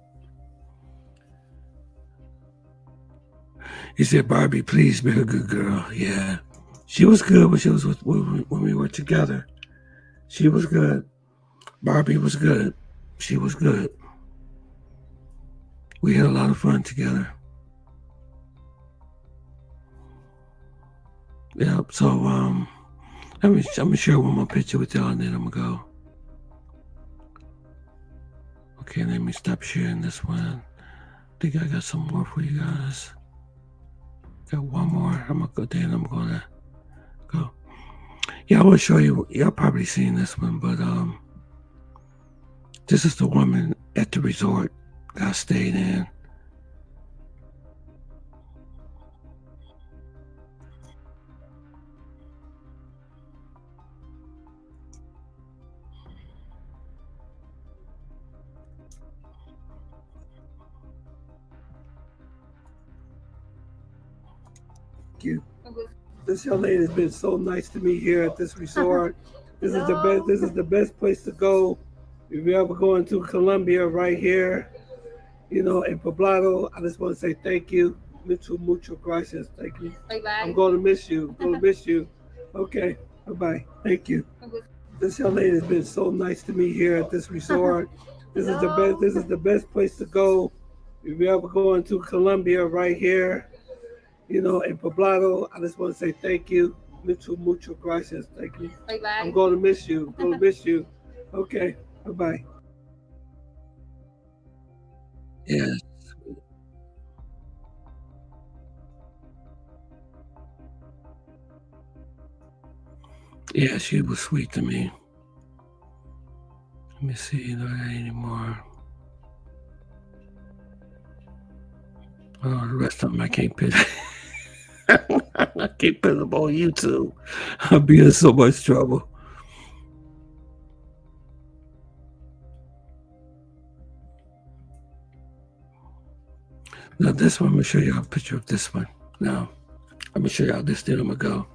He said, Barbie, please be a good girl. Yeah. She was good when she was when we were together. She was good. Barbie was good. She was good. We had a lot of fun together. Yeah, so I'm gonna share one more picture with y'all and then I'm gonna go. Okay, let me stop sharing this one. I think I got some more for you guys. Got one more. I'm gonna go then I'm gonna go. Yeah, I will show you. Y'all probably seen this one, but this is the woman at the resort that I stayed in. Thank you. This young lady has been so nice to me here at this resort. This is the best. This is the best place to go if you're ever going to Colombia. Right here, you know, in Poblado. I just want to say thank you. Mucho gracias. Thank you. Bye-bye. I'm going to miss you. I'm going to miss you. Okay. Bye bye. Thank you. This young lady has been so nice to me here at this resort. This is the best. This is the best place to go if you're ever going to Colombia. Right here, you know, in Poblado. I just want to say thank you. Mucho gracias. Thank you. Bye-bye. I'm going to miss you. I'm going to miss you. Okay. Bye bye. Yes. Yeah, she was sweet to me. Let me see, do I got any more? Oh, the rest of them I can't put. I can't put them on YouTube. I'll be in so much trouble. Now this one, I'm gonna show y'all a picture of this one. Now, I'm gonna show y'all this, then I'm gonna go.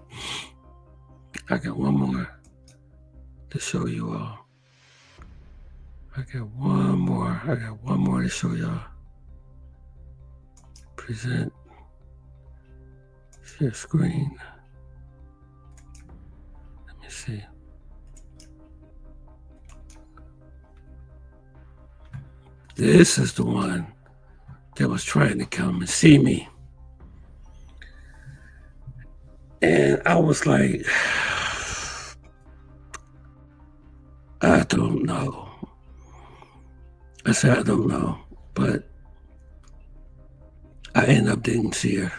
I got one more to show you all. I got one more to show y'all. Present. Share screen. Let me see. This is the one that was trying to come and see me. And I was like, I don't know. I said, I don't know. But I ended up didn't see her.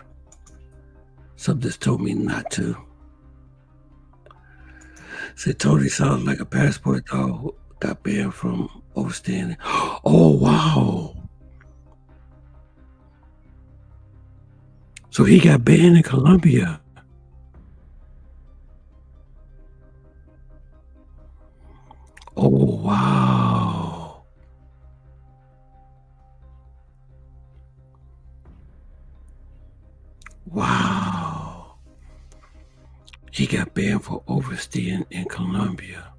Something told me not to. So it totally sounds like a passport dog got banned from overstaying. Oh, wow. So he got banned in Colombia. Oh, wow. Wow. He got banned for overstaying in Colombia.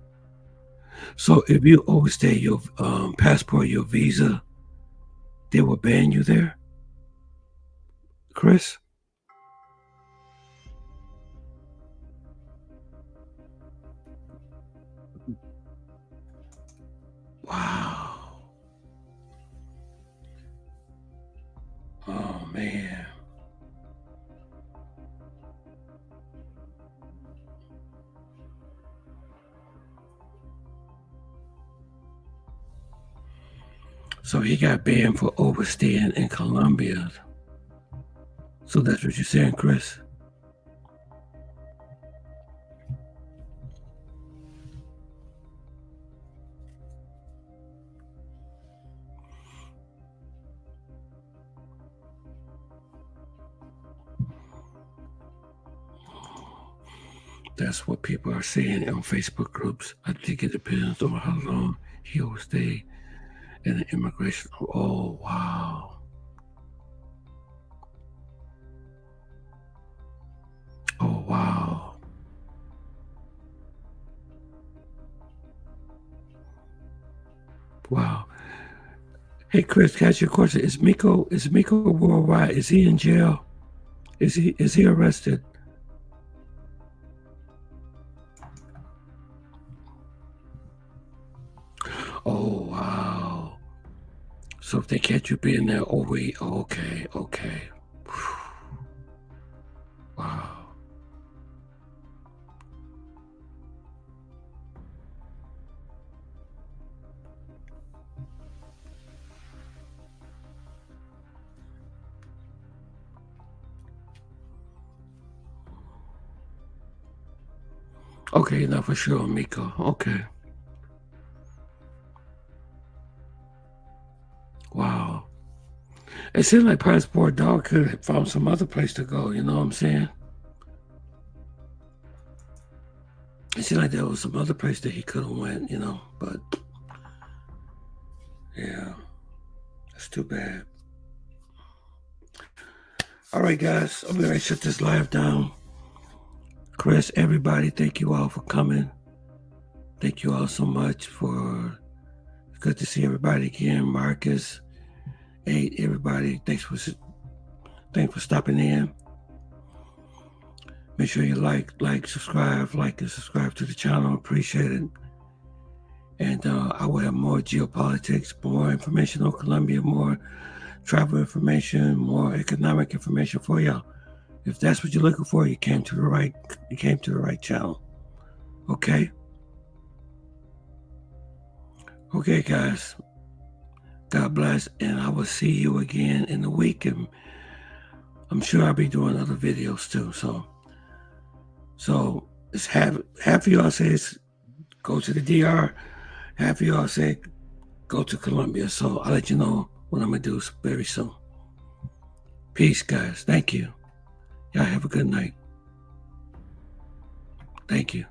So if you overstay your passport, your visa, they will ban you there? Chris? Wow. Oh, man. So he got banned for overstaying in Colombia. So that's what you're saying, Chris? That's what people are saying on Facebook groups. I think it depends on how long he will stay in the immigration. Oh, wow. Oh, wow. Wow. Hey, Chris, can I ask you a question? Is Miko worldwide? Is he in jail? Is he arrested? Oh, wow. So if they catch you being there, oh wait, okay. Wow. Okay, now for sure, Miko. Okay. Wow. It seemed like Passport Dog could have found some other place to go, you know what I'm saying? It seemed like there was some other place that he could have went, you know, but yeah, that's too bad. All right, guys, I'm going to shut this live down. Chris, everybody, thank you all for coming. Thank you all so much for, it's good to see everybody again. Marcus, 8, everybody, thanks for stopping in. Make sure you like, subscribe, and subscribe to the channel. Appreciate it. And I will have more geopolitics, more information on Colombia, more travel information, more economic information for y'all. If that's what you're looking for, you came to the right channel. Okay? Okay, guys. God bless, and I will see you again in the week. And I'm sure I'll be doing other videos too. So it's half of y'all says go to the DR, half of y'all say go to Colombia. So I'll let you know what I'm gonna do very soon. Peace, guys. Thank you. Y'all have a good night. Thank you.